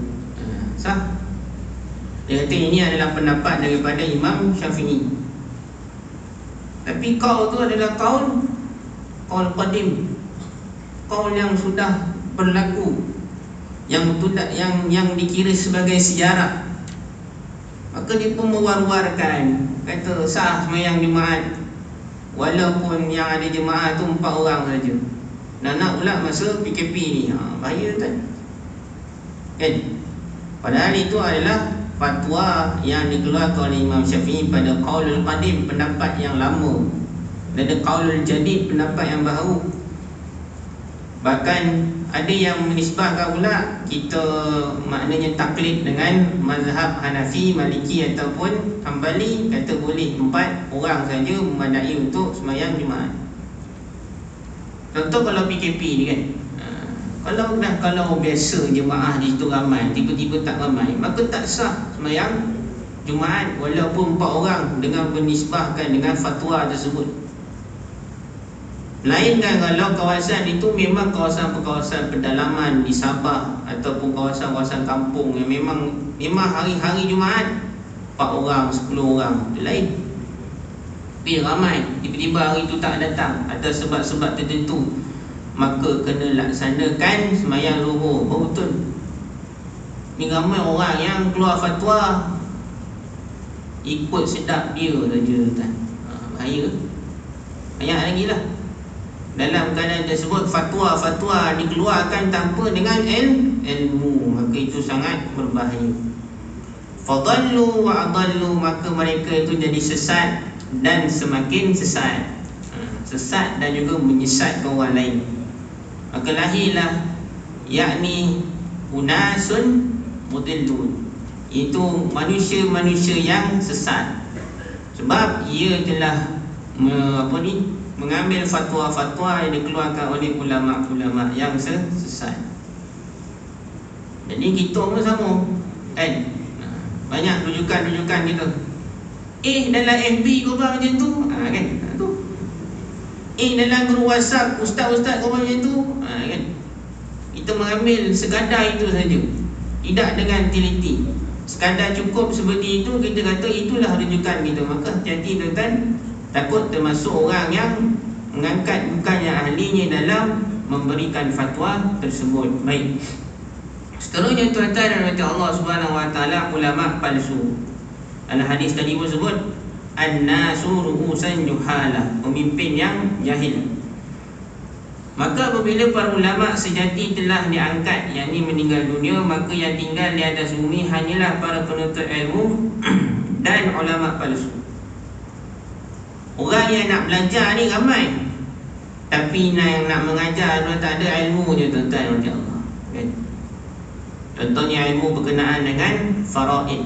[SPEAKER 1] Sah. Dia kata ini adalah pendapat daripada Imam Syafi'i. Tapi qaul tu adalah qaul qadim, qaul yang sudah berlaku, yang dikira sebagai sejarah. Maka dia pun mewar-warkan, kata sah semayang Jumaat walaupun yang ada jemaah tu 4 orang saja. Nak pula masa PKP ni, bahaya kan? Padahal itu adalah fatwa yang dikeluarkan oleh Imam Syafi'i pada qaulul qadim, pendapat yang lama, dan ada qaulul jadid, pendapat yang baru. Bahkan ada yang menisbahkan pula kita maknanya taklid dengan mazhab Hanafi, Maliki ataupun Hanbali, kata boleh 4 orang saja memadai untuk sembahyang Jumaat. Contoh kalau PKP ni kan, kalau biasa jemaah di situ ramai, tiba-tiba tak ramai, maka tak sah sembahyang Jumaat walaupun 4 orang dengan menisbahkan dengan fatwa tersebut. Melainkan kalau kawasan itu memang kawasan pedalaman di Sabah ataupun kawasan-kawasan kampung yang memang hari-hari Jumaat 4 orang, 10 orang, itu lain. Tapi ramai, tiba-tiba hari itu tak datang atas sebab-sebab tertentu, maka kena laksanakan sembahyang zuhur betul. Ni ramai orang yang keluar fatwa ikut sedap dia saja kan. Bahaya. Banyak lagi lah. Dalam keadaan tersebut fatwa-fatwa dikeluarkan tanpa dengan ilmu, maka itu sangat berbahaya. Fadallu wa adallu, maka mereka itu jadi sesat dan semakin sesat. Sesat dan juga menyesatkan orang lain. Maka lahirlah yakni unasun mudillun, itu manusia-manusia yang sesat, sebab ia telah mengambil fatwa-fatwa yang dikeluarkan oleh ulama-ulama yang sesat. Jadi kita pun sama kan, banyak rujukan-rujukan kita. Dalam FB kau buat macam tu, kan? Tu. Dalam grup WhatsApp ustaz-ustaz kau buat macam tu, kan? Kita mengambil sekadar itu saja, tidak dengan teliti. Sekadar cukup seperti itu, kita kata itulah rujukan kita. Maka hati-hati tuan-tuan, takut termasuk orang yang mengangkat bukannya ahlinya dalam memberikan fatwa tersebut. Baik. Seterusnya tuan-tuan dan puan Allah Subhanahu wa taala, ulama palsu. Dalam hadis tadi pun sebut an-nasu ru'usan juhala, pemimpin yang jahil. Maka apabila para ulama sejati telah diangkat, yakni meninggal dunia, maka yang tinggal di atas bumi hanyalah para penuntut ilmu dan ulama palsu. Orang yang nak belajar ni ramai, tapi yang nak mengajar dia tak ada ilmu je tuan-tuan macam Allah, kan? Contohnya ilmu berkenaan dengan faraid.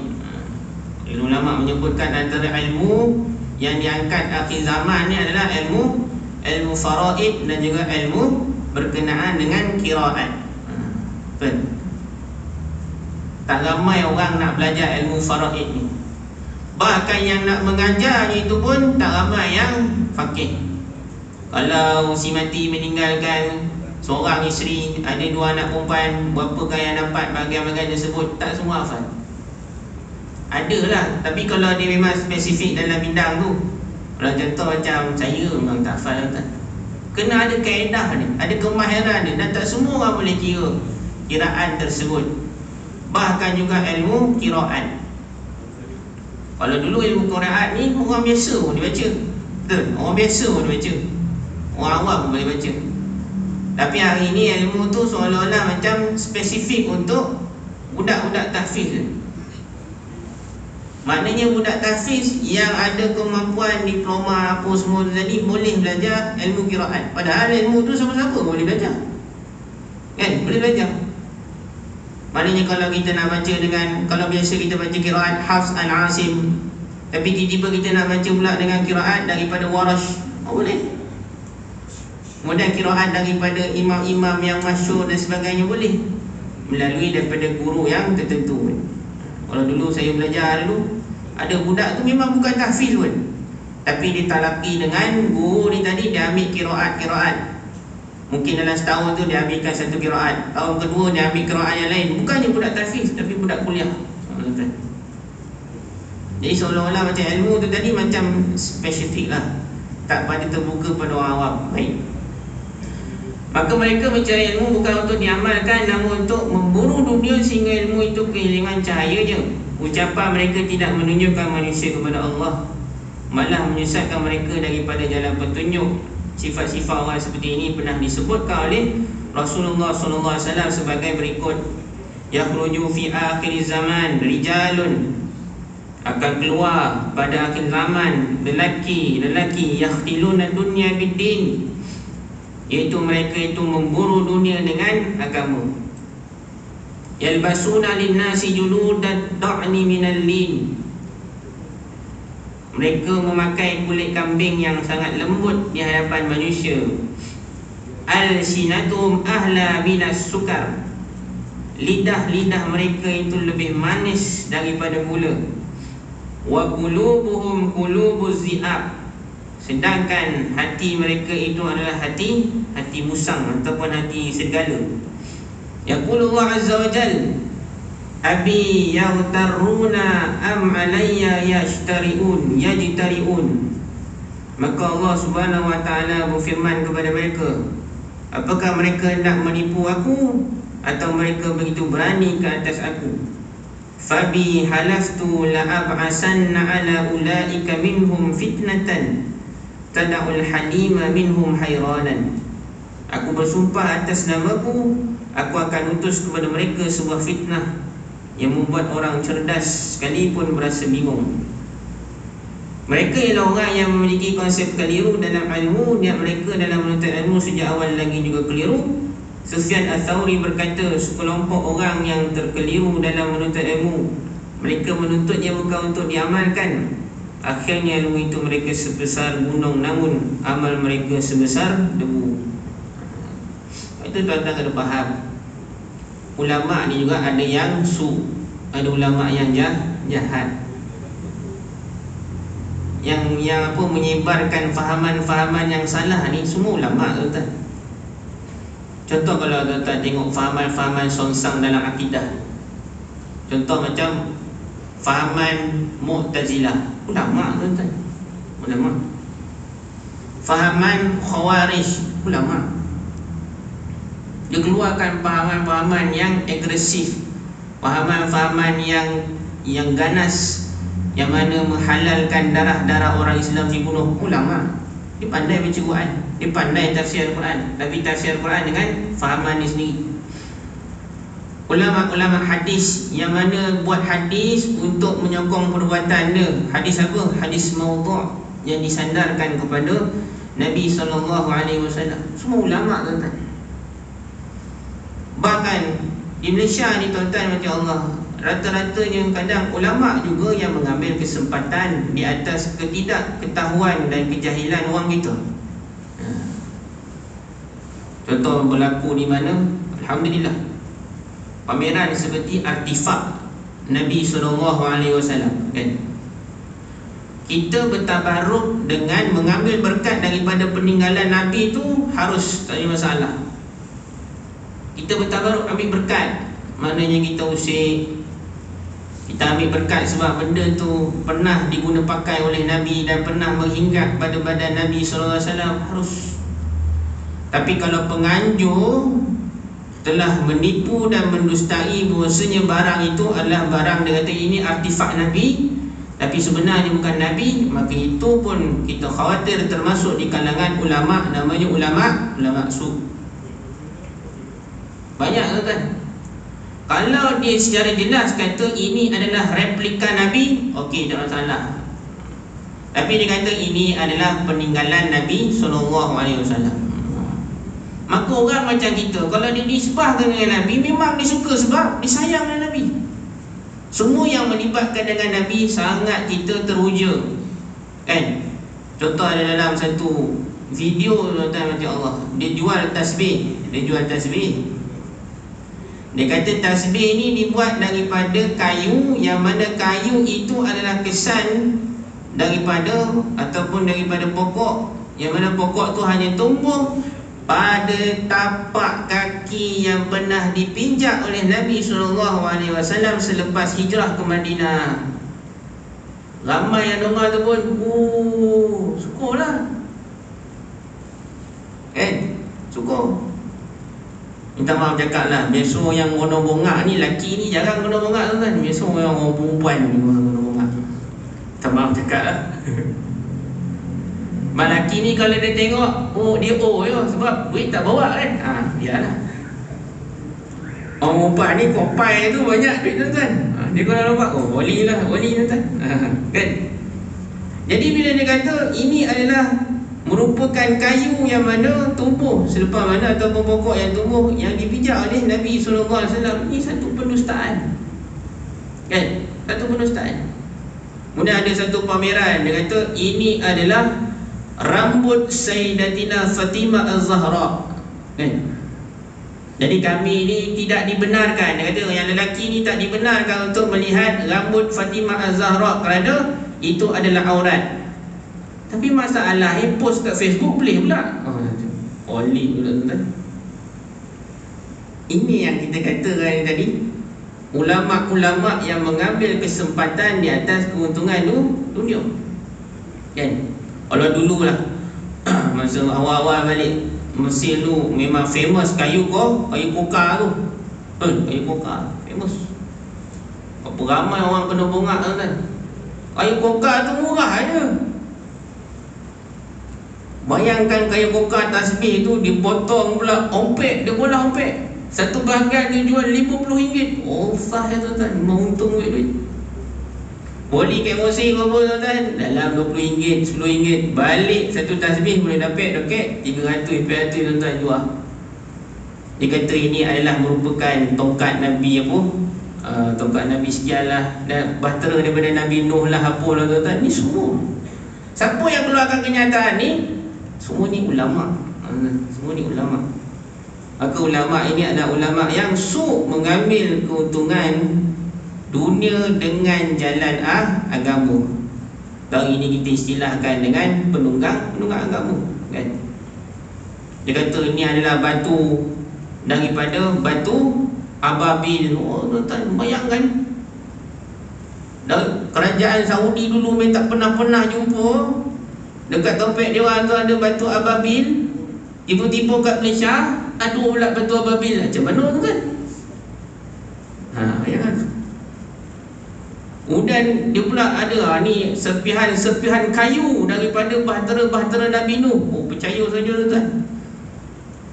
[SPEAKER 1] Ulama menyebutkan antara ilmu yang diangkat akhir zaman ni adalah ilmu faraid dan juga ilmu berkenaan dengan qiraat. Betul. Tak ramai orang nak belajar ilmu faraid ni. Bahkan yang nak mengajarnya itu pun tak ramai yang faqih. Kalau si mati meninggalkan seorang isteri, ada 2 anak perempuan, berapakah yang dapat bahagian-bahagian tersebut, tak semua hafal. Adalah, tapi kalau dia memang spesifik dalam bidang tu, kalau contoh macam saya memang tak hafal tak. Kena ada kaedah ni, ada kemahiran ni, dan tak semua orang boleh kira kiraan tersebut. Bahkan juga ilmu qiraat. Kalau dulu ilmu qiraat ni orang biasa pun dia baca. Betul? Orang biasa pun dia baca. Orang awam pun boleh baca. Tapi hari ni ilmu tu seolah-olah macam spesifik untuk budak-budak tahfiz. Maknanya budak tahfiz yang ada kemampuan diploma apa semua tadi boleh belajar ilmu qiraat. Padahal ilmu tu siapa-siapa boleh belajar. Kan? Boleh belajar. Maknanya kalau kita nak baca dengan, kalau biasa kita baca qiraat Hafs an Asim, tapi tiba-tiba kita nak baca pula dengan qiraat daripada Warash, boleh. Kemudian qiraat daripada imam-imam yang masyhur dan sebagainya boleh, melalui daripada guru yang tertentu. Kalau dulu saya belajar dulu, ada budak tu memang bukan tahfiz pun, tapi ditalaki dengan guru ni tadi, dia ambil qiraat. Mungkin dalam setahun tu dia ambilkan satu qiraat, tahun kedua dia ambil qiraat yang lain. Bukannya budak tahfiz, tapi budak kuliah. Jadi seolah-olah macam ilmu tu tadi macam spesifik lah, tak pada terbuka pada orang awam. Baik. Maka mereka mencari ilmu bukan untuk diamalkan, namun untuk memburu dunia sehingga ilmu itu kehilangan cahayanya. Ucapan mereka tidak menunjukkan manusia kepada Allah, malah menyesatkan mereka daripada jalan petunjuk. Sifat-sifat orang seperti ini pernah disebutkan oleh Rasulullah SAW sebagai berikut: yakhruju fi akhir zaman rijalun, akan keluar pada akhir zaman lelaki yakhtiluna dunya biddin, iaitu mereka itu memburu dunia dengan agama. Yalbasuna linnasi juludan da'ni minal lin, mereka memakai kulit kambing yang sangat lembut di hadapan manusia. Al-sinatum ahla minas sukar, lidah-lidah mereka itu lebih manis daripada gula. Wa qulubuhum qulubuz zi'ab, sedangkan hati mereka itu adalah hati musang ataupun hati serigala. Yaqulullah azza wa jalla, abi yaghtaruna am alayya yajtariun. Maka Allah Subhanahu wa taala berfirman kepada mereka, apakah mereka hendak menipu aku atau mereka begitu berani ke atas aku? Fabi halaftu la ab'asanna ala ulaika minhum fitnatan tada'ul halima minhum hayranan. Aku bersumpah atas namaku, aku akan utus kepada mereka sebuah fitnah yang membuat orang cerdas sekalipun berasa bingung. Mereka ialah orang yang memiliki konsep keliru dalam ilmu. Niat mereka dalam menuntut ilmu sejak awal lagi juga keliru. Sufyan Ats-Tsauri berkata, sekelompok orang yang terkeliru dalam menuntut ilmu, mereka menuntutnya bukan untuk diamalkan. Akhirnya ilmu itu mereka sebesar gunung, namun amal mereka sebesar debu. Itu tuan-tuan kena faham. Ulama ni juga ada yang ada ulama yang jahat, yang menyebarkan fahaman-fahaman yang salah ni semua ulama, tuan-tuan. Contoh kalau tuan-tuan tengok fahaman-fahaman songsang dalam akidah, contoh macam fahaman Mu'tazilah, ulama, tuan-tuan, ulama. Fahaman Khawarij, ulama. Dia keluarkan fahaman-fahaman yang agresif, fahaman-fahaman yang ganas, yang mana menghalalkan darah-darah orang Islam dibunuh, ulama. Dia pandai baca Quran, dia pandai tafsir Quran, tapi tafsir Quran dengan fahaman dia sendiri. Ulama-ulama hadis yang mana buat hadis untuk menyokong perbuatan dia. Hadis apa? Hadis maudhu' yang disandarkan kepada Nabi SAW. Semua ulama, tuan-tuan. Bahkan di Malaysia ni, tuan-tuan, macam Allah rata-ratanya kadang ulama juga yang mengambil kesempatan di atas ketidakketahuan dan kejahilan orang kita. Contoh berlaku di mana, alhamdulillah, pameran seperti artifak Nabi SAW, kan? Kita bertabaruk dengan mengambil berkat daripada peninggalan Nabi itu harus, tak ada masalah. Kita bertabaruk ambil berkat, maknanya kita usik, kita ambil berkat sebab benda tu pernah diguna pakai oleh Nabi dan pernah menghinggap pada badan Nabi SAW, harus. Tapi kalau penganjur telah menipu dan mendustai bahawasanya barang itu adalah barang, dia kata ini artifak Nabi, tapi sebenarnya bukan Nabi, maka itu pun kita khawatir termasuk di kalangan ulama, namanya ulama su. Banyak kan? Kalau dia secara jelas kata ini adalah replika Nabi, okey, tak masalah. Tapi dia kata ini adalah peninggalan Nabi SAW, maka orang macam kita, kalau dia disebahkan dengan Nabi, memang dia suka sebab disayang dengan Nabi. Semua yang melibatkan dengan Nabi sangat kita teruja, kan? Contoh ada dalam satu video, tuan-tuan macam Allah, dia jual tasbih. Dia kata tasbih ni dibuat daripada kayu, yang mana kayu itu adalah kesan daripada ataupun daripada pokok, yang mana pokok tu hanya tumbuh pada tapak kaki yang pernah dipinjak oleh Nabi SAW selepas hijrah ke Madinah. Ramai yang dengar tu pun syukur lah, syukur. Minta maaf cakap lah, biasa yang guna bongak ni, laki ni jarang guna bongak tu kan. Biasa orang perempuan ni guna bongak. Minta maaf cakap lah. Mak laki ni kalau dia tengok, dia ya, sebab duit tak bawa kan. Biarlah. Orang perempuan ni kopai tu banyak duit tuan-tuan. Dia kalau nampak, boleh tuan-tuan. Kan? Jadi bila dia kata ini adalah merupakan kayu yang mana tumbuh selepas mana, ataupun pokok yang tumbuh yang dipijak oleh Nabi SAW, ini satu pendustaan, kan? Satu pendustaan. Kemudian ada satu pameran, dia kata ini adalah rambut Sayyidatina Fatimah Az-Zahra, kan? Jadi kami ni tidak dibenarkan, dia kata yang lelaki ni tak dibenarkan untuk melihat rambut Fatimah Az-Zahra kerana itu adalah aurat. Tapi masalah post kat Facebook boleh pula. Boleh pula tuan-tuan. Ini yang kita katakan tadi, ulama-ulama yang mengambil kesempatan di atas keuntungan dunia, kan? Kalau dululah masa awal-awal balik Mesir tu memang famous kayu koka tu. Kayu koka famous. Berapa ramai orang kena bongak kan. Kayu koka tu murah je. Bayangkan kayu koka tasbih tu dipotong pula ompek, dia bola ompek. Satu bahagian dia jual RM50. Sah ya tuan-tuan, memang untung duit. Poli kat Mesir berapa tuan-tuan? Dalam RM20, RM10. Balik satu tasbih boleh dapat dekat RM300, RM400 tuan-tuan jual. Dia kata ini adalah merupakan tongkat Nabi apa? Tongkat Nabi sekian lah, dan bahtera daripada Nabi Nuh lah, apa lah tuan-tuan. Ni semua, siapa yang keluarkan kenyataan ni? Semua ni ulama. Semua ni ulama. Maka ulama ini adalah ulama yang mengambil keuntungan dunia dengan jalan agama. Dari ini kita istilahkan dengan penunggang agama, kan? Dia kata ini adalah batu daripada batu ababil. Tuan-tuan bayangkan, kerajaan Saudi dulu memang tak pernah jumpa dekat topik dewan tu ada batu ababil. Tiba-tiba kat Malaysia ada pula batu ababil. Macam mana tu kan? Bayangkan. Kemudian dia pula ada ni serpihan kayu daripada bahtera Nabi Nuh. Percaya saja tuan.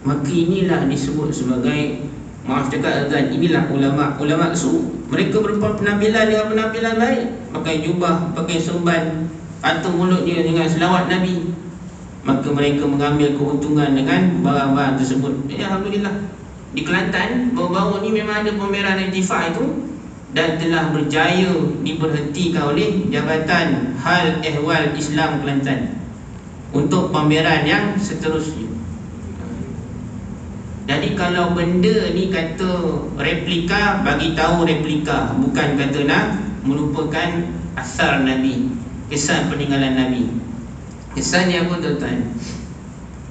[SPEAKER 1] Maka inilah disebut sebagai, maaf cakap tuan, inilah ulama su. Mereka berpenampilan dengan penampilan baik, pakai jubah, pakai serban, atur mulutnya dengan selawat Nabi. Maka mereka mengambil keuntungan dengan barang-barang tersebut. Alhamdulillah. Di Kelantan baru-baru ni memang ada pameran irtifak itu. dan telah berjaya diberhentikan oleh Jabatan Hal Ehwal Islam Kelantan untuk pameran yang seterusnya. Jadi kalau benda ni kata replika, bagi tahu replika, bukan kata nak melupakan asar Nabi, kesan peninggalan Nabi. Kesan yang apa tuan-tuan?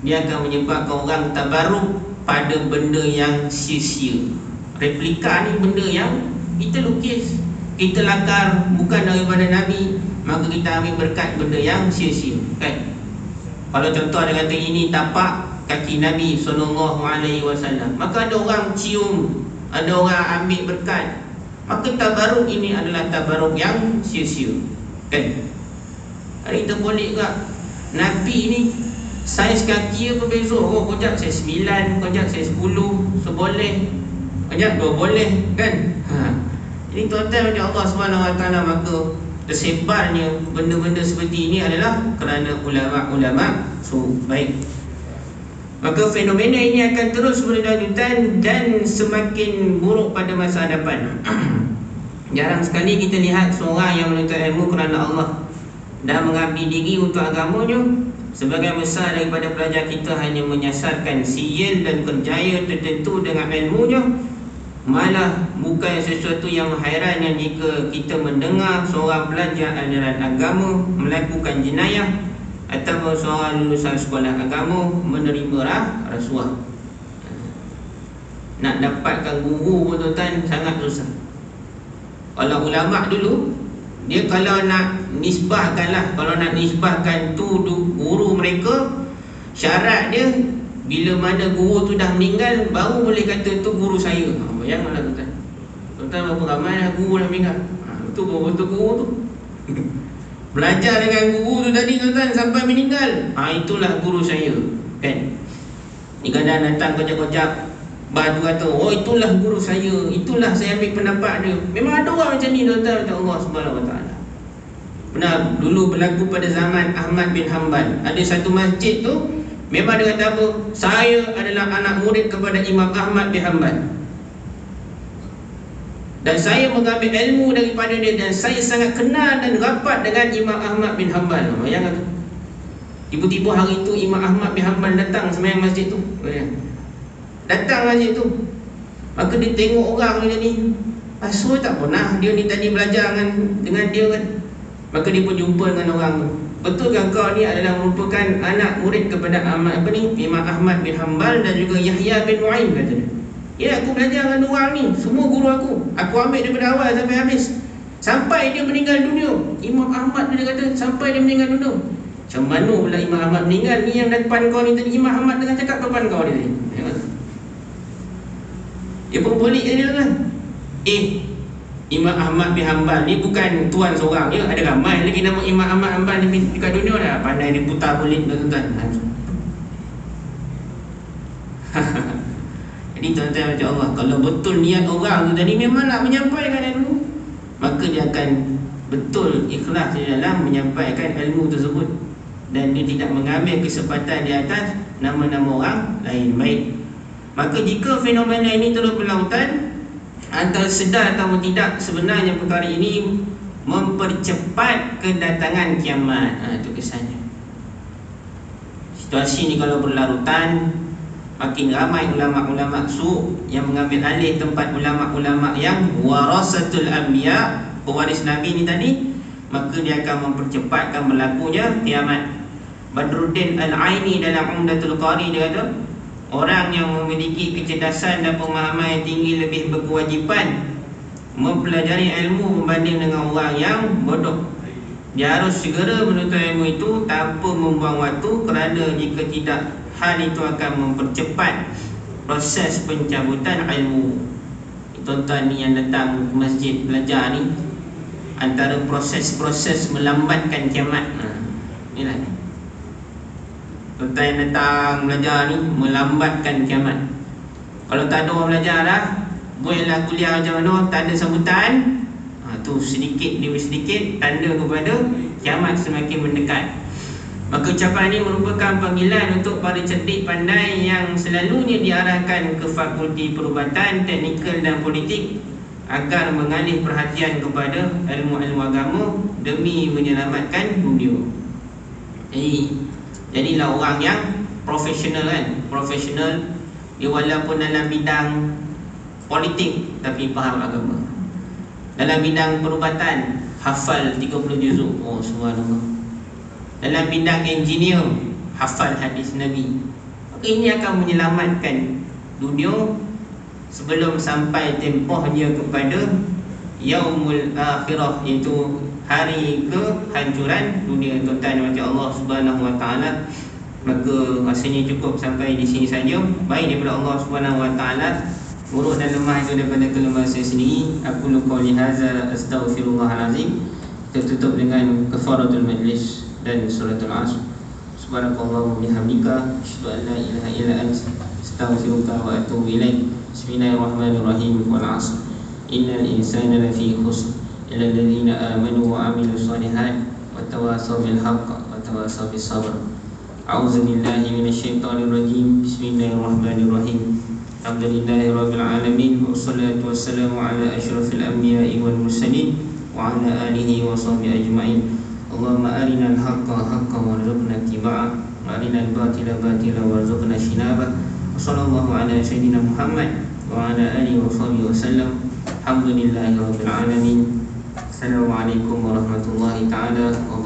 [SPEAKER 1] Dia akan menyebabkan orang tabarruk pada benda yang sia-sia. Replika ni benda yang kita lukis, kita lakar, bukan daripada Nabi, maka kita ambil berkat benda yang sia-sia, kan? Kalau contoh dia kata ini tapak kaki Nabi SAW, maka ada orang cium, ada orang ambil berkat, maka tabaruk ini adalah tabaruk yang sia-sia, kan? Hari kita boleh juga Nabi ni saiz kaki apa beza? Oh, kojak saiz 9, kojak saiz 10, seboleh, kojak 2 boleh, kan? Jadi tuan-tuan macam Allah SWT, maka tersebarnya benda-benda seperti ini adalah kerana ulama-ulama baik. Maka fenomena ini akan terus berlanjutan dan semakin buruk pada masa hadapan. Jarang sekali kita lihat seorang yang menuntut ilmu kerana Allah dan mengabdi diri untuk agamanya. Sebagian besar daripada pelajar kita hanya menyasarkan sijil dan kerjaya tertentu dengan ilmunya. Malah bukan sesuatu yang hairannya jika kita mendengar seorang pelajar ajaran agama melakukan jenayah atau seorang lulusan sekolah agama menerima rasuah. Nak dapatkan guru pun tuan-tuan sangat susah. Kalau ulama dulu, dia kalau nak nisbahkanlah, kalau nak nisbahkan tu guru mereka, syarat dia bila mana guru tu dah meninggal baru boleh kata tu guru saya. Bayangkanlah tuan-tuan. Tuan-tuan berapa ramai dah guru dah meninggal. Betul guru tu. Belajar dengan guru tu tadi tuan-tuan sampai meninggal. Itulah guru saya, kan? Ni kadang datang kojak-kojak batu kata, oh itulah guru saya, itulah saya ambil pendapat dia. Memang ada orang macam ni tuan-tuan, macam Allah SWT. Benar, dulu berlaku pada zaman Ahmad bin Hanbal. Ada satu masjid tu memang dia kata apa? Saya adalah anak murid kepada Imam Ahmad bin Hanbal, dan saya mengambil ilmu daripada dia, dan saya sangat kenal dan rapat dengan Imam Ahmad bin Hanbal. Bayangkan tu. Tiba-tiba hari tu Imam Ahmad bin Hanbal datang sembahyang masjid tu. Datang masjid tu. Maka dia tengok orang ni tadi. Asal tak pernah dia ni tadi belajar dengan dia, kan? Maka dia pun jumpa dengan orang tu. Betul kan kau ni adalah merupakan anak murid kepada Imam Ahmad bin Hanbal dan juga Yahya bin Mu'in, kata dia. Ya, aku belajar dengan orang ni, semua guru aku ambil daripada awal sampai habis, sampai dia meninggal dunia. Imam Ahmad dia kata sampai dia meninggal dunia. Macam mana pula Imam Ahmad meninggal? Ni yang depan kau ni tadi, Imam Ahmad dengan cakap depan kau ni tadi. Dia pun polik dia kan. Imam Ahmad bin Hanbal ni bukan tuan seorang, ya, ada ramai lagi nama Imam Ahmad Hanbal ni dekat dunia dah. Pandai dia putar polik tuan-tuan. Jadi tuan-tuan macam Allah, kalau betul niat orang tu tadi memang nak menyampaikan ilmu, maka dia akan betul ikhlas di dalam menyampaikan ilmu tersebut, dan dia tidak mengambil kesempatan di atas nama-nama orang lain. Baik, maka jika fenomena ini terus berlarutan, antara sedar atau tidak, sebenarnya perkara ini mempercepat kedatangan kiamat. Itu kesannya. Situasi ini kalau berlarutan, makin ramai ulama-ulama su yang mengambil alih tempat ulama-ulama yang warasatul anbiya, pewaris Nabi ni tadi, maka dia akan mempercepatkan berlakunya kiamat. Badruddin Al-Aini dalam Umdatul Qari dia kata, orang yang memiliki kecerdasan dan pemahaman yang tinggi lebih berkewajipan mempelajari ilmu berbanding dengan orang yang bodoh. Dia harus segera menuntut ilmu itu tanpa membuang waktu, kerana jika tidak, hal itu akan mempercepat proses pencabutan ilmu. Tuan-tuan ni yang datang ke masjid belajar ni, antara proses-proses melambatkan kiamat. Inilah tuan-tuan yang datang belajar ni, melambatkan kiamat. Kalau tak ada orang belajar dah, buatlah kuliah macam mana, tak ada sambutan, tu sedikit demi sedikit tanda kepada kiamat semakin mendekat. Maka ucapan ini merupakan panggilan untuk para cerdik pandai yang selalunya diarahkan ke fakulti perubatan, teknikal dan politik, agar mengalih perhatian kepada ilmu-ilmu agama demi menyelamatkan dunia. Jadilah orang yang profesional kan. Profesional dia walaupun dalam bidang politik tapi faham agama. Dalam bidang perubatan hafal 30 juzuk. Oh subhanallah. Dalam bidang engineer hafal hadis Nabi. Maka ini akan menyelamatkan dunia sebelum sampai tempohnya kepada yaumul akhirah, iaitu hari kehancuran dunia. Tuan-tuan macam Allah Subhanahu Wa Taala. Maka rasanya cukup sampai di sini saja. Baik daripada Allah Subhanahu Wa Taala. Buruk dan lemah itu daripada kelemahan saya sendiri. Aku qouli hadza astaghfirullahalazim. Kita tutup dengan kafaratul majlis dan suratul asr. Subhanakallahumma bihamdika asyhadu an la ilaha illa anta astaghfiruka wa atubu ilaik. Bismillahirrahmanirrahim. Wal 'ashr innal insana lafi khusr illa alladhina amanu wa 'amilus shalihat wa tawassaw bil haqq wa tawassaw bis sabr. A'udzu billahi minasyaitonir rajim. Bismillahirrahmanirrahim. Alhamdulillahirabbil alamin wassalatu wassalamu ala asyrafil anbiya'i wal mursalin wa ala alihi wa sahbihi ajma'in. Allahumma arinal haqqa haqqan warzuqna ittiba'ah wa arinal batila batilan warzuqna ijtinabah. Wassallallahu ala sayyidina Muhammad wa ala alihi wa sahbihi wasallam. Alhamdulillahirabbil alamin. Assalamualaikum warahmatullahi taala wabarakatuh.